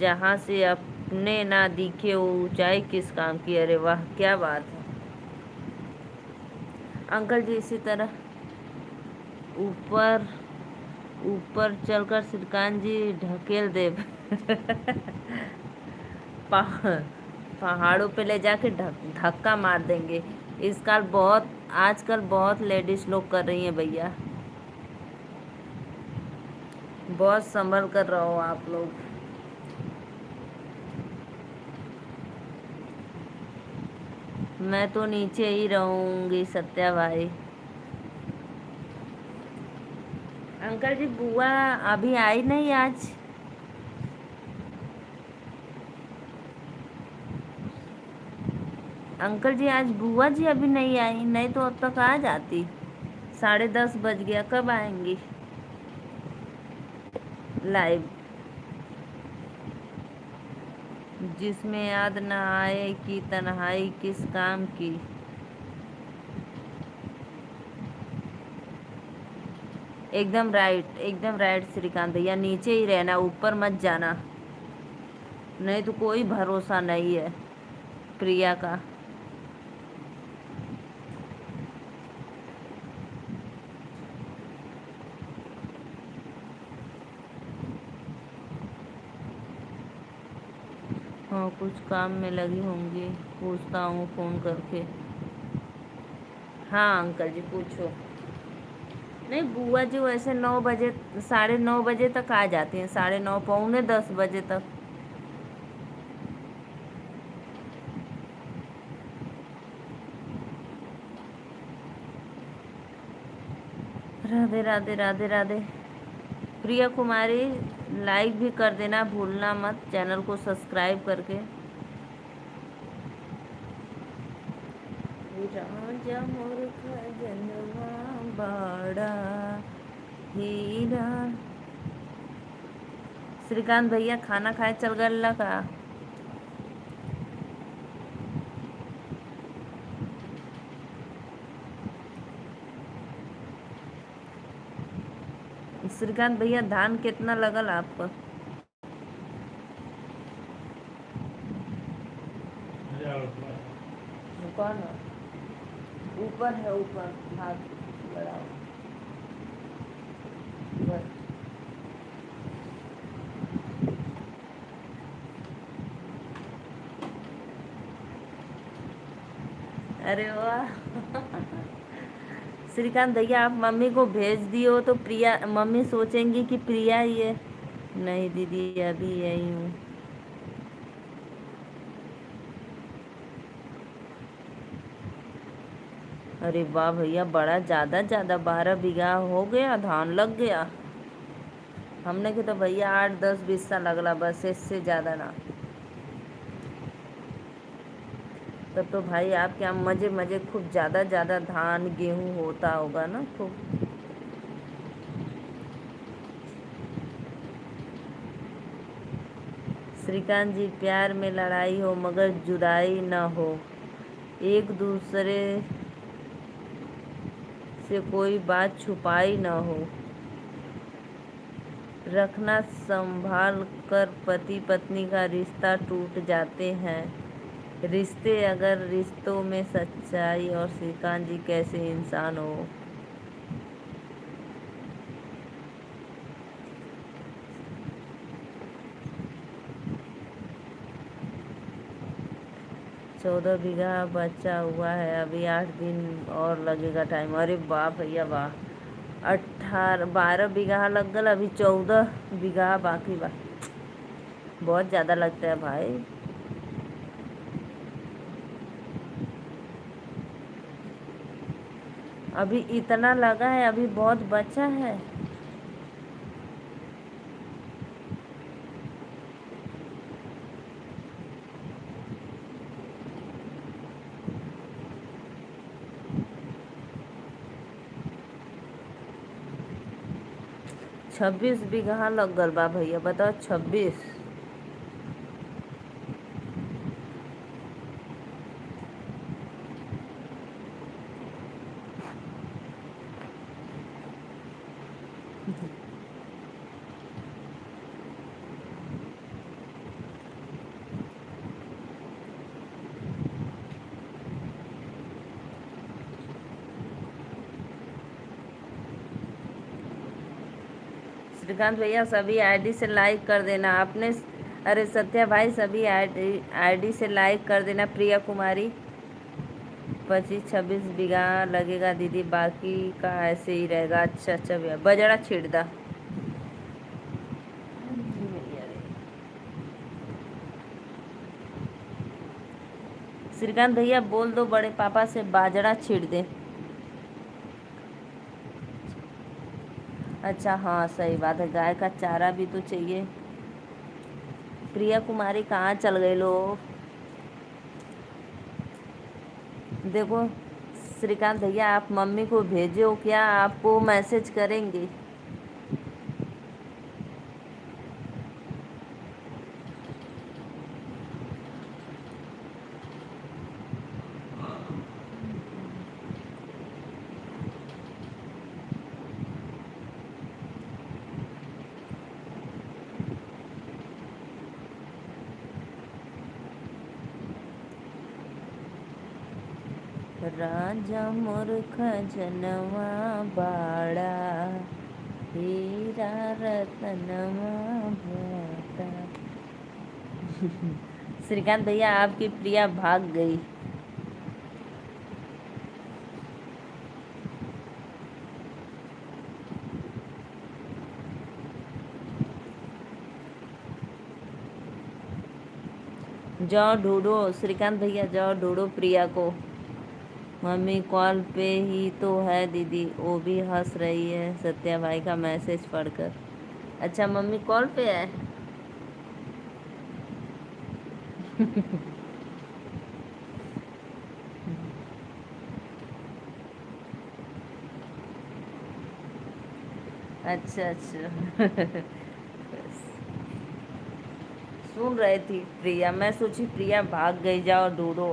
Speaker 1: जहाँ से अपने ना दिखे वो ऊंचाई किस काम की। अरे वाह, क्या बात है अंकल जी। इसी तरह ऊपर ऊपर चलकर श्रीकांत जी ढकेल दे। पहा- पहाड़ों पे ले जाके धक्का मार देंगे। इस काल बहुत आजकल बहुत लेडीज लोग कर रही हैं भैया। बहुत संभल कर रहो आप लोग। मैं तो नीचे ही रहूंगी सत्या भाई। अंकल जी, बुआ अभी आई नहीं आज। अंकल जी, आज बुआ जी अभी नहीं आई, नहीं तो अब तक आ जाती। 10:30 बज गया, कब आएंगी लाइव। जिसमें याद न आए कि तन्हाई किस काम की। एकदम राइट श्रीकांत भैया, नीचे ही रहना, ऊपर मत जाना, नहीं तो कोई भरोसा नहीं है प्रिया का। हाँ, कुछ काम में लगी होंगी, पूछता हूँ फ़ोन करके। हाँ अंकल जी, पूछो। नहीं, बुआ जी वैसे 9 बजे, 9:30 बजे तक आ जाती हैं, 9:30 9:45 तक। राधे राधे राधे राधे। प्रिया कुमारी, लाइक भी कर देना भूलना मत, चैनल को सब्सक्राइब करके। राजा मोर खजनवा बाड़ा हीरा। श्रीकांत भैया खाना खाए चल गए का। श्रीकांत भैया, धान कितना लगल आपको। कौन है? ऊपर है, ऊपर हाथ बढ़ाओ बस। अरे वाह। श्रीकांत भैया, आप मम्मी को भेज दियो तो प्रिया मम्मी सोचेंगी कि प्रिया ही है। नहीं दीदी, अभी यही हूँ। अरे वाह भैया, बड़ा ज़्यादा ज़्यादा 12 बीघा हो गया, धान लग गया। हमने के तो भैया 8 10 बिस्सा लगला, बस इससे ज़्यादा ना। तब तो भाई आपके यहाँ मज़े मज़े खूब ज़्यादा ज़्यादा धान गेहूँ होता होगा ना खूब। श्रीकांत जी, प्यार में लड़ाई हो मगर जुदाई न हो, एक दूसरे से कोई बात छुपाई न हो, रखना संभाल कर, पति पत्नी का रिश्ता टूट जाते हैं रिश्ते अगर रिश्तों में सच्चाई। और श्रीकांत जी, कैसे इंसान हो। 14 बीघा बचा हुआ है, अभी 8 दिन और लगेगा टाइम। अरे वाह भैया वाह, 12 बीघा लग गल, अभी 14 बीघा बाकी बा। बहुत ज़्यादा लगता है भाई। अभी इतना लगा है, अभी बहुत बचा है। 26 बीघा लग गल बा भैया, बताओ 26। श्रीकांत भैया सभी आईडी से लाइक कर देना आपने। अरे सत्या भाई सभी आईडी से लाइक कर देना। प्रिया कुमारी 25-26 बीघा लगेगा दीदी, बाकी का ऐसे ही रहेगा। अच्छा अच्छा भैया, बजड़ा छिड़दा। श्रीकांत भैया बोल दो बड़े पापा से बाजरा छीड़ दे। अच्छा हाँ सही बात है, गाय का चारा भी तो चाहिए। प्रिया कुमारी कहाँ चल गए लो? देखो श्रीकांत भैया, आप मम्मी को भेजो क्या, आपको मैसेज करेंगे। राजा मूर्ख जनवा बाड़ा, हीरा रतनवा भाटा। श्रीकांत भैया आपकी प्रिया भाग गई। जाओ ढूंढो श्रीकांत भैया, जाओ ढूंढो प्रिया को। मम्मी कॉल पे ही तो है दीदी, वो भी हंस रही है सत्या भाई का मैसेज पढ़कर। अच्छा मम्मी कॉल पे है। अच्छा अच्छा। सुन रही थी प्रिया, मैं सोची प्रिया भाग गई, जाओ ढूंढो।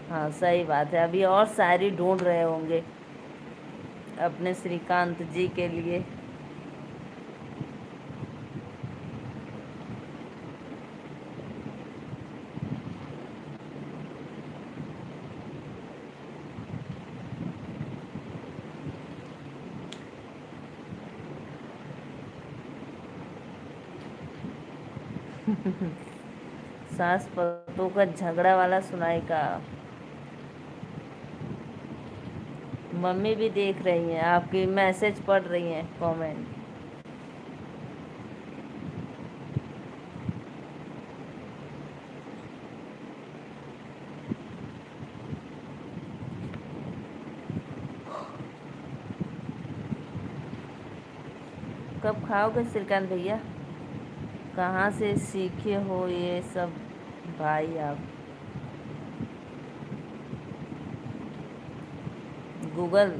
Speaker 1: हाँ सही बात है, अभी और शायरी ढूंढ रहे होंगे अपने श्रीकांत जी के लिए। सास पतों का झगड़ा वाला सुनाई का। मम्मी भी देख रही हैं, आपकी मैसेज पढ़ रही हैं, कमेंट। कब खाओगे श्रीकांत भैया? कहाँ से सीखे हो ये सब भाई आप? गूगल।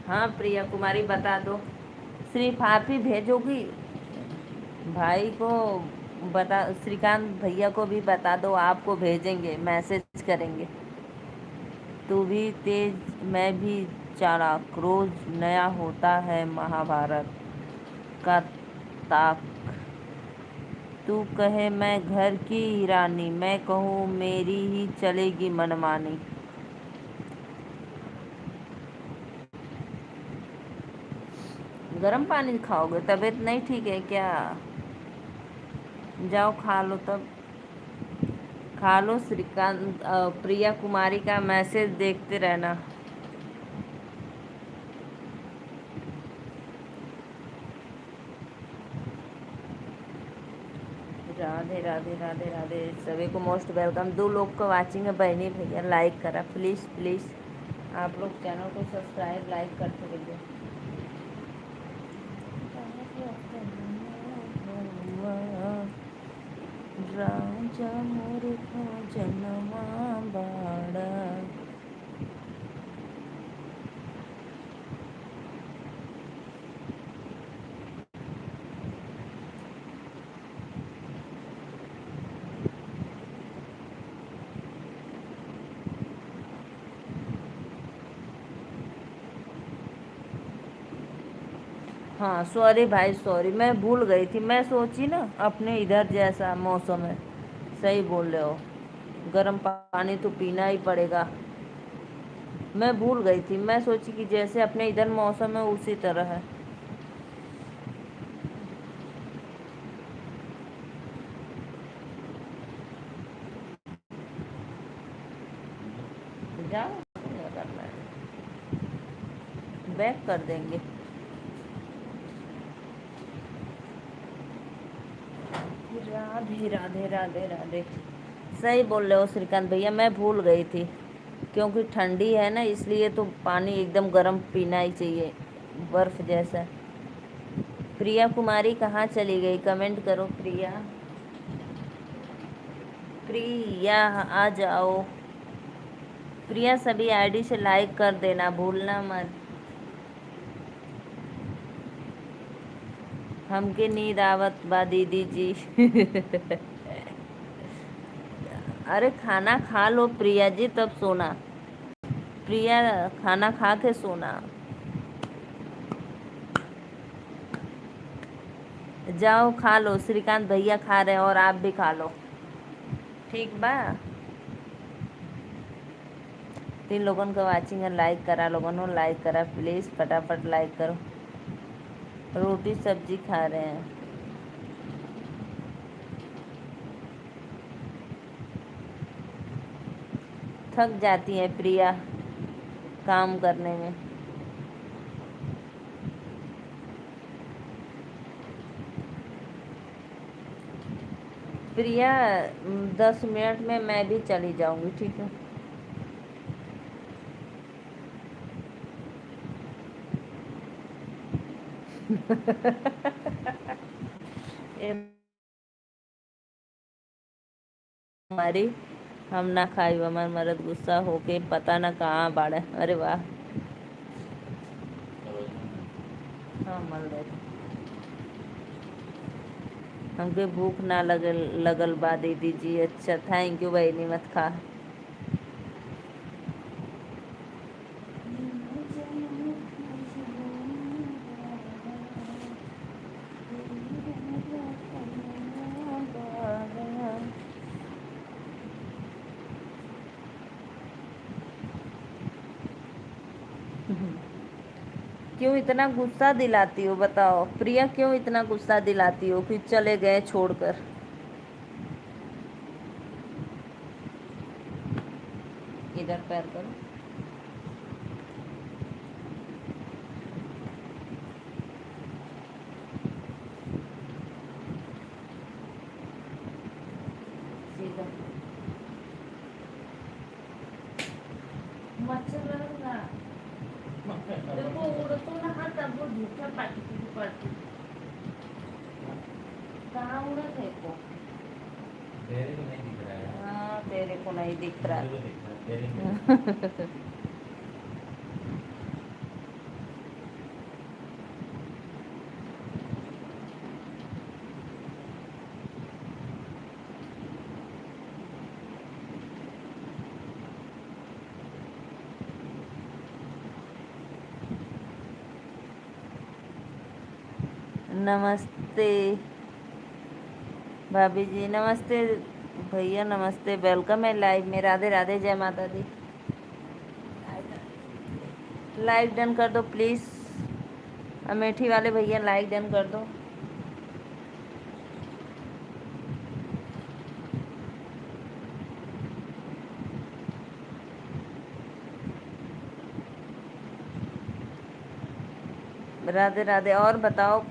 Speaker 1: हाँ प्रिया कुमारी बता दो। सिर्फ आप ही भेजोगी? भाई को बता, श्रीकांत भैया को भी बता दो, आपको भेजेंगे, मैसेज करेंगे। तू भी तेज मैं भी चालाक, रोज नया होता है महाभारत का ताक। तू कहे मैं घर की रानी, मैं कहूँ मेरी ही चलेगी मनमानी। गर्म पानी खाओगे? तबीयत नहीं ठीक है क्या? जाओ खा लो तब। खा लो श्रीकांत। प्रिया कुमारी का मैसेज देखते रहना। राधे राधे राधे राधे। सभी को मोस्ट वेलकम। 2 लोग को वाचिंग है, बहनी भैया लाइक करा प्लीज़ प्लीज़। आप लोग चैनल को सब्सक्राइब लाइक करते रहिए। राजा मोर जनवा बाड़ा। हाँ सॉरी भाई सॉरी, मैं भूल गई थी। मैं सोची ना अपने इधर जैसा मौसम है। सही बोल रहे हो, गर्म पानी तो पीना ही पड़ेगा। मैं भूल गई थी, मैं सोची कि जैसे अपने इधर मौसम है उसी तरह है। जाओ, क्या करना है, बैक कर देंगे। राधे राधे राधे राधे। सही बोल रहे हो श्रीकांत भैया, मैं भूल गई थी। क्योंकि ठंडी है ना, इसलिए तो पानी एकदम गर्म पीना ही चाहिए, बर्फ जैसा। प्रिया कुमारी कहाँ चली गई? कमेंट करो प्रिया। प्रिया आ जाओ। प्रिया सभी आईडी से लाइक कर देना, भूलना मत। हमके नींद आवत बा दीदी जी। अरे खाना खा लो प्रिया जी तब सोना। प्रिया खाना खा के सोना। जाओ खा लो, श्रीकांत भैया खा रहे हैं और आप भी खा लो, ठीक बा। 3 लोगों का वाचिंग है, लाइक करा लोगों ने, लाइक करा प्लीज़, फटाफट लाइक करो। रोटी सब्जी खा रहे हैं। थक जाती है प्रिया काम करने में। प्रिया 10 मिनट में मैं भी चली जाऊंगी, ठीक है। ए हमारी, हम ना खाई हमार मरद गुस्सा होके पता ना कहाँ बाड़े। अरे वाह। हाँ मल रहे थे। हमके भूख ना लगल लगल बा दीदी जी। अच्छा थैंक यू बहनी, मत खा। क्यों इतना गुस्सा दिलाती हो बताओ प्रिया, क्यों इतना गुस्सा दिलाती हो कि चले गए छोड़कर? इधर पैर करो। सीधा मच्छर लगा। देखो उड़तो ना हाथ, तब वो झूठा पाटी पड़ती। कहाँ उड़ा थे को? तेरे को नहीं दिख रहा है। हाँ तेरे को नहीं दिख रहा। तेरे को दिख रहा है, तेरे को। नमस्ते भाभी जी, नमस्ते भैया, नमस्ते, वेलकम है लाइव में। राधे राधे, जय माता दी। लाइक डन कर दो प्लीज़। अमेठी वाले भैया लाइक डन कर दो। राधे राधे। और बताओ,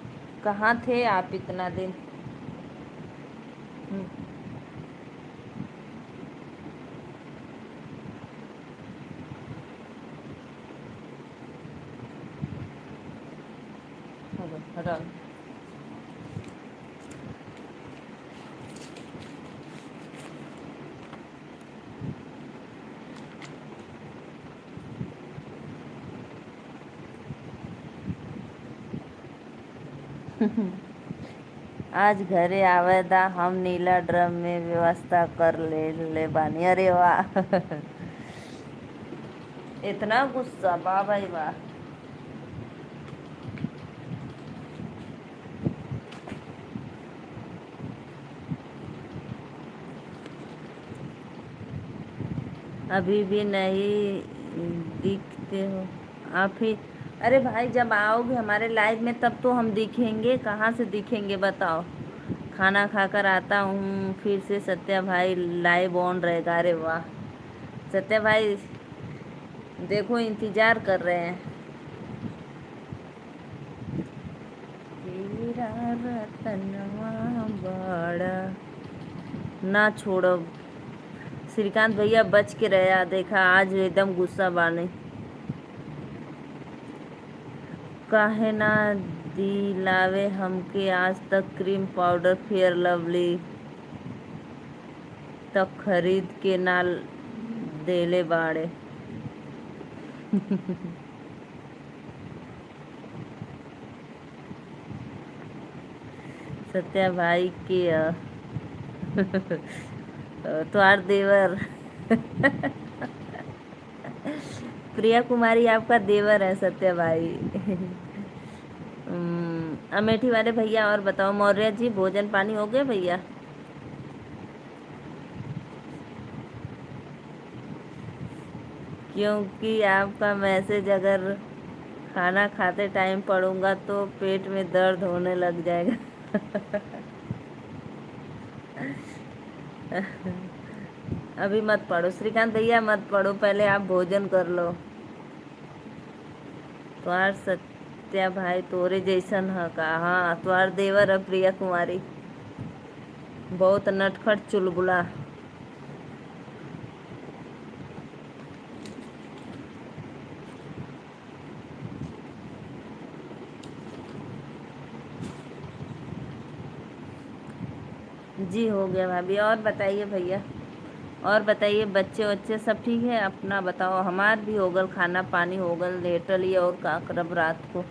Speaker 1: कहाँ थे आप इतना दिन? हम्म, हटो। आज घरे आवेदा हम नीला ड्रम में व्यवस्था कर ले बानी। अरे वाह! इतना गुस्सा, वाह भाई वाह। अभी भी नहीं दिखते हो आप ही। अरे भाई, जब आओगे हमारे लाइव में तब तो हम दिखेंगे। कहाँ से दिखेंगे बताओ? खाना खाकर आता हूँ फिर से सत्या भाई लाइव ऑन रहेगा। अरे वाह! सत्या भाई देखो, इंतजार कर रहे हैं। तेरा रतनवा बड़ा, ना छोड़ो। श्रीकांत भैया बच के रहा, देखा आज एकदम गुस्सा बानी। काहे ना दिलावे हमके आज तक क्रीम पाउडर फेयर लवली, तक खरीद के ना देले बाड़े। सत्या भाई के तुम्हार देवर। प्रिया कुमारी आपका देवर है सत्या भाई। अमेठी वाले भैया और बताओ। मौर्य जी, भोजन पानी हो गया भैया? क्योंकि आपका मैसेज अगर खाना खाते टाइम पढ़ूंगा तो पेट में दर्द होने लग जाएगा। अभी मत पढ़ो श्रीकांत भैया, मत पढ़ो, पहले आप भोजन कर लो। तुम्हार सत्या भाई तोरे जैसन ह का? हाँ, तुम्हार देवर है प्रिया कुमारी, बहुत नटखट चुलबुला। जी हो गया भाभी। और बताइए भैया, और बताइए, बच्चे बच्चे सब ठीक है? अपना बताओ। हमार भी हो गल, खाना पानी हो गल, लेटल ही और का करब रात को।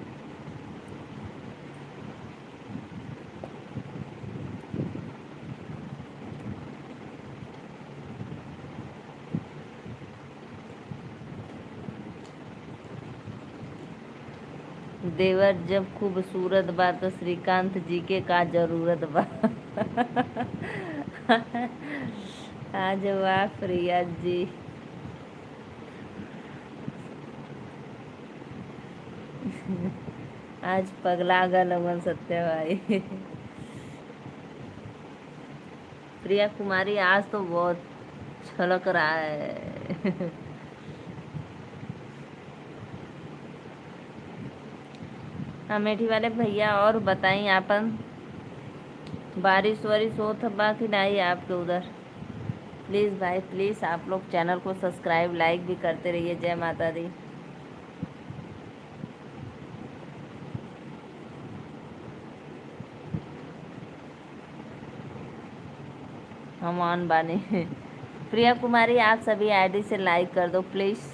Speaker 1: देवर जब खूबसूरत बा तो श्रीकांत जी के का जरूरत बा। आज वाह प्रिया जी। आज पगला गल हमन सत्या भाई। प्रिया कुमारी आज तो बहुत छलक रहा है। अमेठी वाले भैया और बताई आपन, बारिश वारिश होत बा कि नहीं आपके उधर? प्लीज़ भाई प्लीज़, आप लोग चैनल को सब्सक्राइब लाइक भी करते रहिए। जय माता दी। हम ऑन बानी। प्रिया कुमारी, आप सभी आईडी से लाइक कर दो प्लीज़।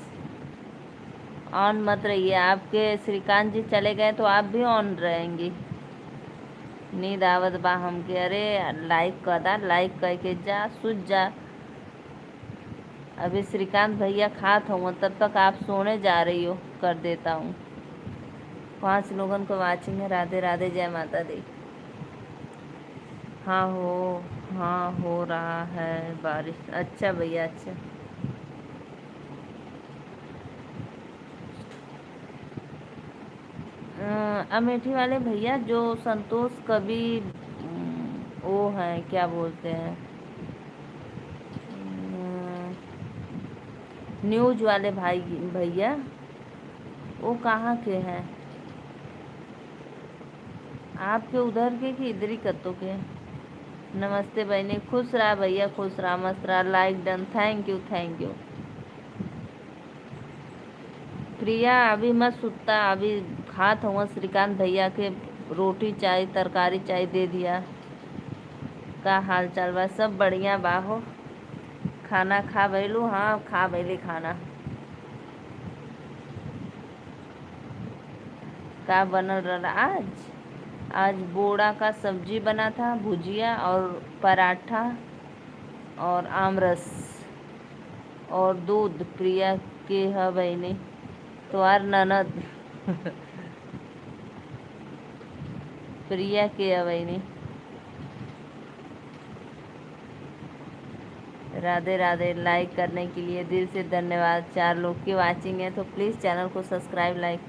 Speaker 1: ऑन मत रहिए, आपके श्रीकांत जी चले गए तो आप भी ऑन रहेंगी। नींद आवत बा हमके। अरे लाइक कर दा, लाइक करके जा, सुझ जा। अभी श्रीकांत भैया खात हूँ, तब तक आप सोने जा रही हो, कर देता हूँ। 5 लोगों को वाचिंग है। राधे राधे, जय माता दी। हाँ हो, हाँ हो रहा है बारिश। अच्छा भैया, अच्छा। अमेठी वाले भैया, जो संतोष कवि, वो है क्या बोलते हैं, न्यूज वाले भाई भैया, वो कहाँ के हैं? आपके उधर के कि इधर ही कत्तो के? नमस्ते बहनी, खुश रहा भैया, खुश रहा, मस्त रहा। Like done, thank you thank you. Priya अभी मत सुता, अभी खात हुआ श्रीकांत भैया के रोटी चाय तरकारी चाय दे दिया। का हाल चाल बा? सब बढ़िया बा हो। खाना खा भैलू? हाँ खा भैली खाना। का बनल रहा आज? आज बोड़ा का सब्जी बना था, भुजिया और पराठा और आमरस और दूध। प्रिया के ह बहनी तोहार ननद प्रिया के ह बहनी। राधे राधे। लाइक करने के लिए दिल से धन्यवाद। 4 लोग की वाचिंग है तो प्लीज़ चैनल को सब्सक्राइब लाइक।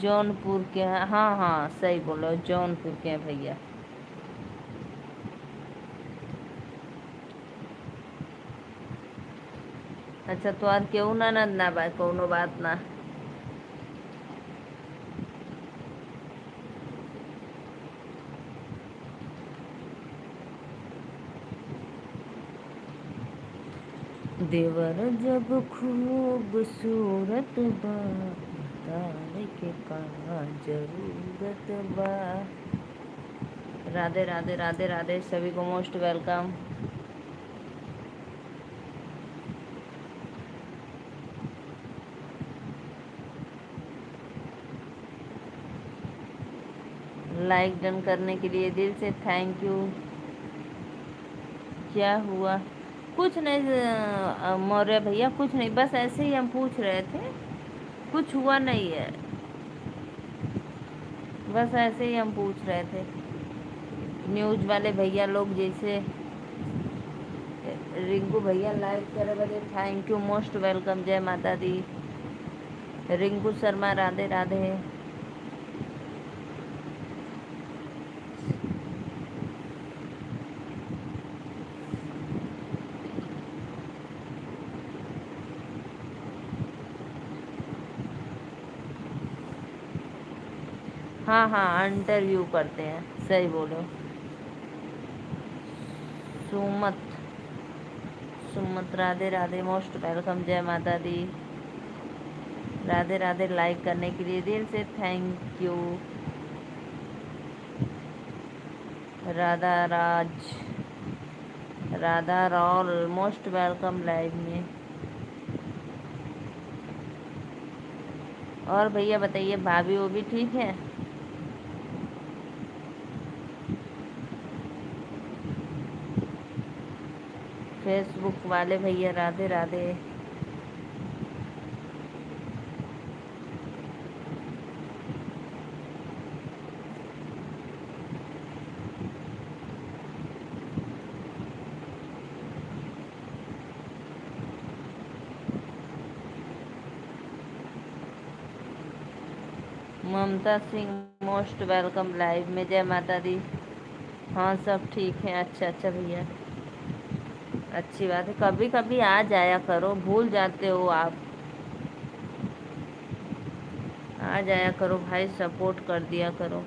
Speaker 1: जौनपुर के हैं? हाँ हाँ सही बोलो, जौनपुर के हैं भैया। अच्छा तो आज केहू ननद ना बा? कौनो बात ना। देवर जब खूबसूरत बा, तारे के का जरूरत बा। राधे राधे राधे राधे, सभी को मोस्ट वेलकम। लाइक डन करने के लिए दिल से थैंक यू। क्या हुआ? कुछ नहीं मौर्य भैया, कुछ नहीं, बस ऐसे ही हम पूछ रहे थे, कुछ हुआ नहीं है, बस ऐसे ही हम पूछ रहे थे। न्यूज वाले भैया लोग जैसे रिंकू भैया लाइक करे बजे थैंक यू, मोस्ट वेलकम, जय माता दी। रिंकू शर्मा राधे राधे। हाँ हाँ इंटरव्यू करते हैं, सही बोलो। सुमत, सुमत राधे राधे, मोस्ट वेलकम, जय माता दी। राधे राधे। लाइक करने के लिए दिल से थैंक यू। राधा राज, राधा रॉल, मोस्ट वेलकम लाइव में। और भैया बताइए, भाभी वो भी ठीक है? फेसबुक वाले भैया राधे राधे। ममता सिंह, मोस्ट वेलकम लाइव में, जय माता दी। हाँ सब ठीक है। अच्छा अच्छा भैया, अच्छी बात है, कभी कभी आ जाया करो, भूल जाते हो आप। आ जाया करो भाई, सपोर्ट कर दिया करो।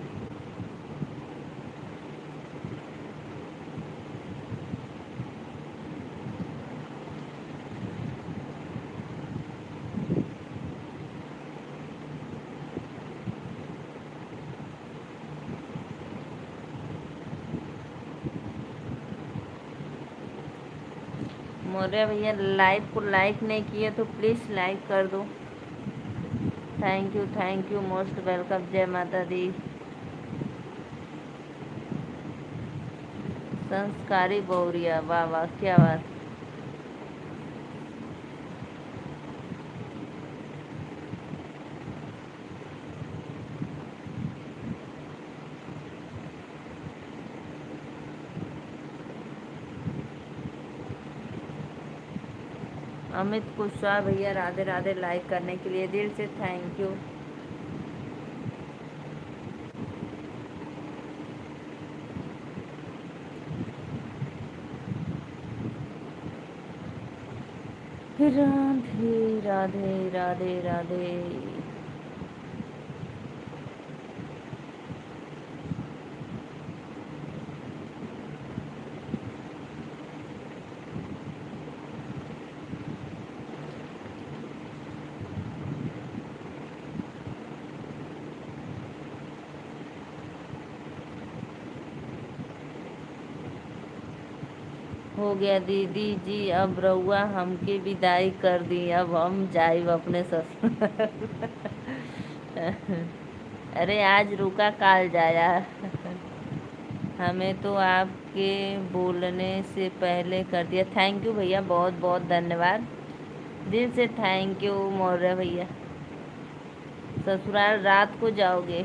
Speaker 1: मौर्य भैया लाइव को लाइक नहीं किए तो प्लीज़ लाइक कर दो। थैंक यू, मोस्ट वेलकम, जय माता दी। संस्कारी बौरिया, वाह वाह क्या बात। अमित कुशवाहा भैया राधे राधे, लाइक करने के लिए दिल से थैंक यू। राधे राधे राधे राधे। हो गया दीदी जी, अब रउआ हमके विदाई कर दी, अब हम जाइब अपने ससुर। अरे आज रुका काल जाया। हमें तो आपके बोलने से पहले कर दिया। थैंक यू भैया, बहुत बहुत धन्यवाद, दिल से थैंक यू मौर्य भैया। ससुराल रात को जाओगे?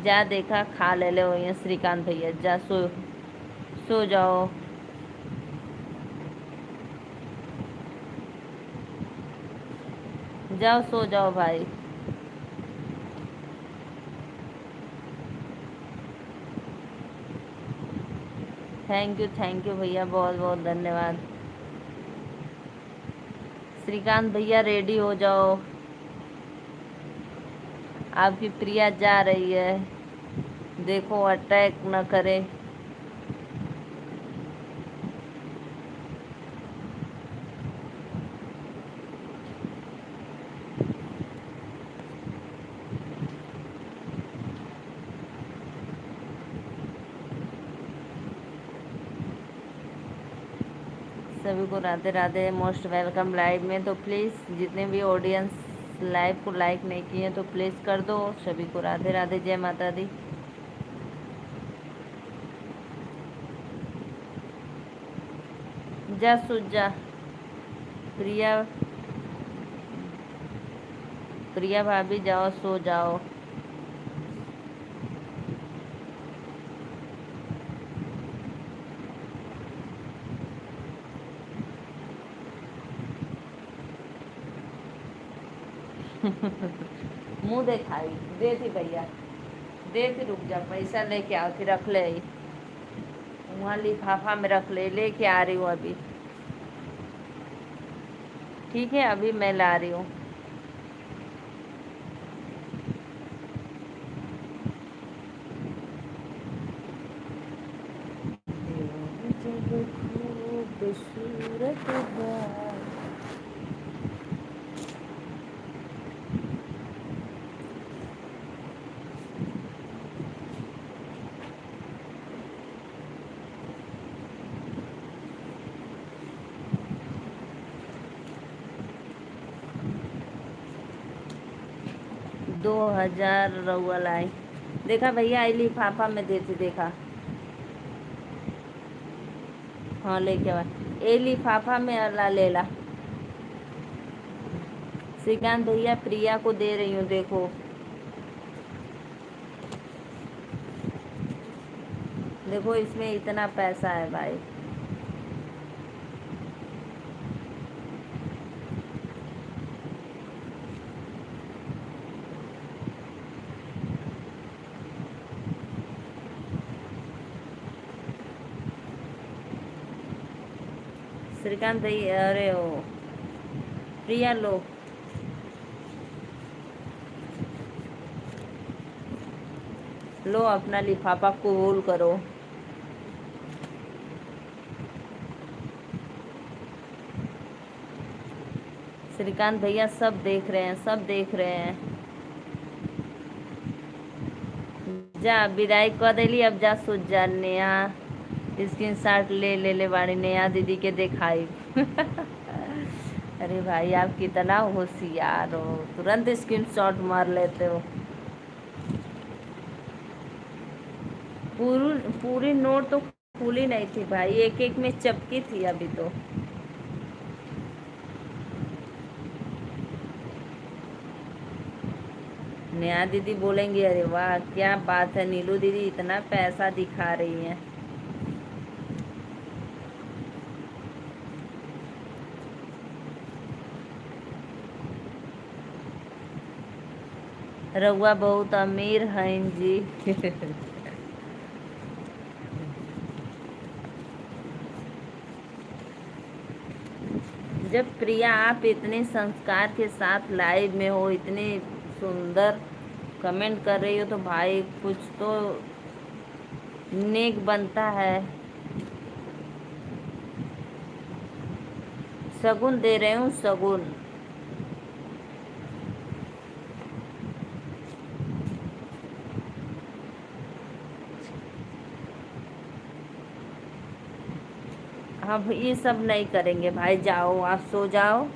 Speaker 1: जा देखा खा ले ले वही श्रीकांत भैया, जा सो जाओ। जाओ सो जाओ भाई। थैंक यू भैया, बहुत बहुत धन्यवाद। श्रीकांत भैया रेडी हो जाओ, आपकी प्रिया जा रही है, देखो अटैक न करे। सभी को Radhe Radhe, most welcome live में। तो प्लीज़ जितने भी ऑडियंस लाइव को लाइक नहीं किए तो प्लीज़ कर दो। सभी को राधे राधे, जय माता दी। जा सूझ जा प्रिया, प्रिया भाभी जाओ सो जाओ। मुंह दिखाई दे थी भैया, दे थी, रुक जा, पैसा लेके आओ थी, रख ले वहाँ लिफाफा में रख ले, लेके आ रही हूँ अभी। ठीक है अभी मैं ला रही हूँ। खूबसूरत बात। 2000 रउआ लाई। देखा भैया आई लिफाफा में देती, देखा। हाँ लेके आवा, ए लिफाफा में अला लेला। श्रीकांत भैया प्रिया को दे रही हूँ, देखो। देखो इसमें इतना पैसा है भाई। श्रीकांत भैया, अरे ओ प्रिया लो। लो अपना लिफाफा कबूल करो। श्रीकांत भैया सब देख रहे हैं, सब देख रहे हैं। जा विदाई कर देली, अब जा सूझ जा। नेहा स्क्रीन शॉट ले बाड़ी, नेहा दीदी के दिखाई। अरे भाई आप कितना होशियार हो, तुरंत स्क्रीन शॉट मार लेते हो। पूरी नोट तो खुली नहीं थी भाई, एक एक में चपकी थी अभी तो। नेहा दीदी बोलेंगी अरे वाह क्या बात है, नीलू दीदी इतना पैसा दिखा रही हैं। रउआ बहुत अमीर हैं जी। जब प्रिया आप इतने संस्कार के साथ लाइव में हो, इतने सुंदर कमेंट कर रही हो, तो भाई कुछ तो नेक बनता है। शगुन दे रहे हूँ, शगुन। अब ये सब नहीं करेंगे भाई, जाओ आप सो जाओ।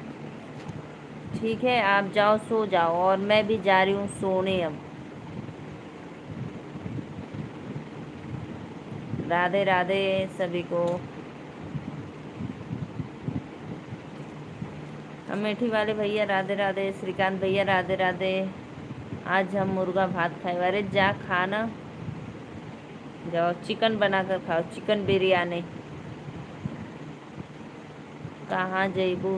Speaker 1: ठीक है, आप जाओ सो जाओ, और मैं भी जा रही हूँ सोने अब। राधे राधे सभी को। अमेठी वाले भैया राधे राधे, श्रीकांत भैया राधे राधे। आज हम मुर्गा भात खाए। अरे जा खाना, जाओ चिकन बनाकर खाओ, चिकन बिरयानी। कहाँ जईबू?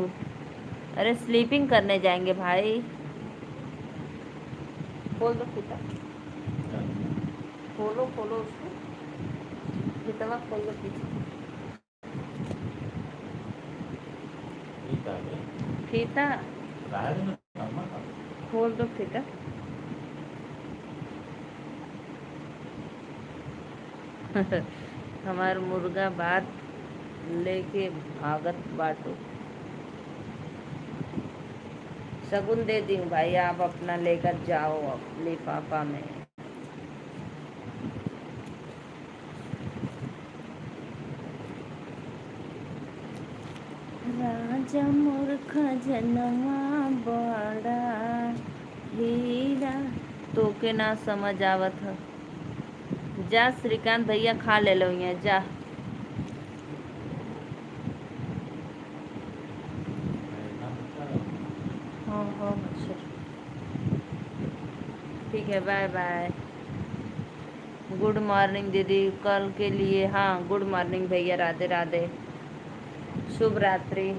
Speaker 1: अरे स्लीपिंग करने जाएंगे भाई। खोल दो फीता, खोलो खोलो उसको, फीता खोल दो पीछे। फीता खोल दो फीता। हमार मुर्गा भात लेके भागत बाटो। शगुन दे दी हूँ भाई, आप अपना लेकर जाओ अब लिफाफा में। राजा मूर्ख जनवा बड़ा हीरा। तो के ना समझ आवत ह। जा श्रीकांत भैया खा ले लो यहाँ जा। हाँ हाँ मच्छर। ठीक है, बाय बाय। गुड मॉर्निंग दीदी कल के लिए। हाँ गुड मॉर्निंग भैया, राधे राधे, शुभ रात्रि।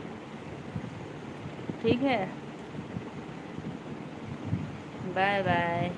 Speaker 1: ठीक है, बाय बाय।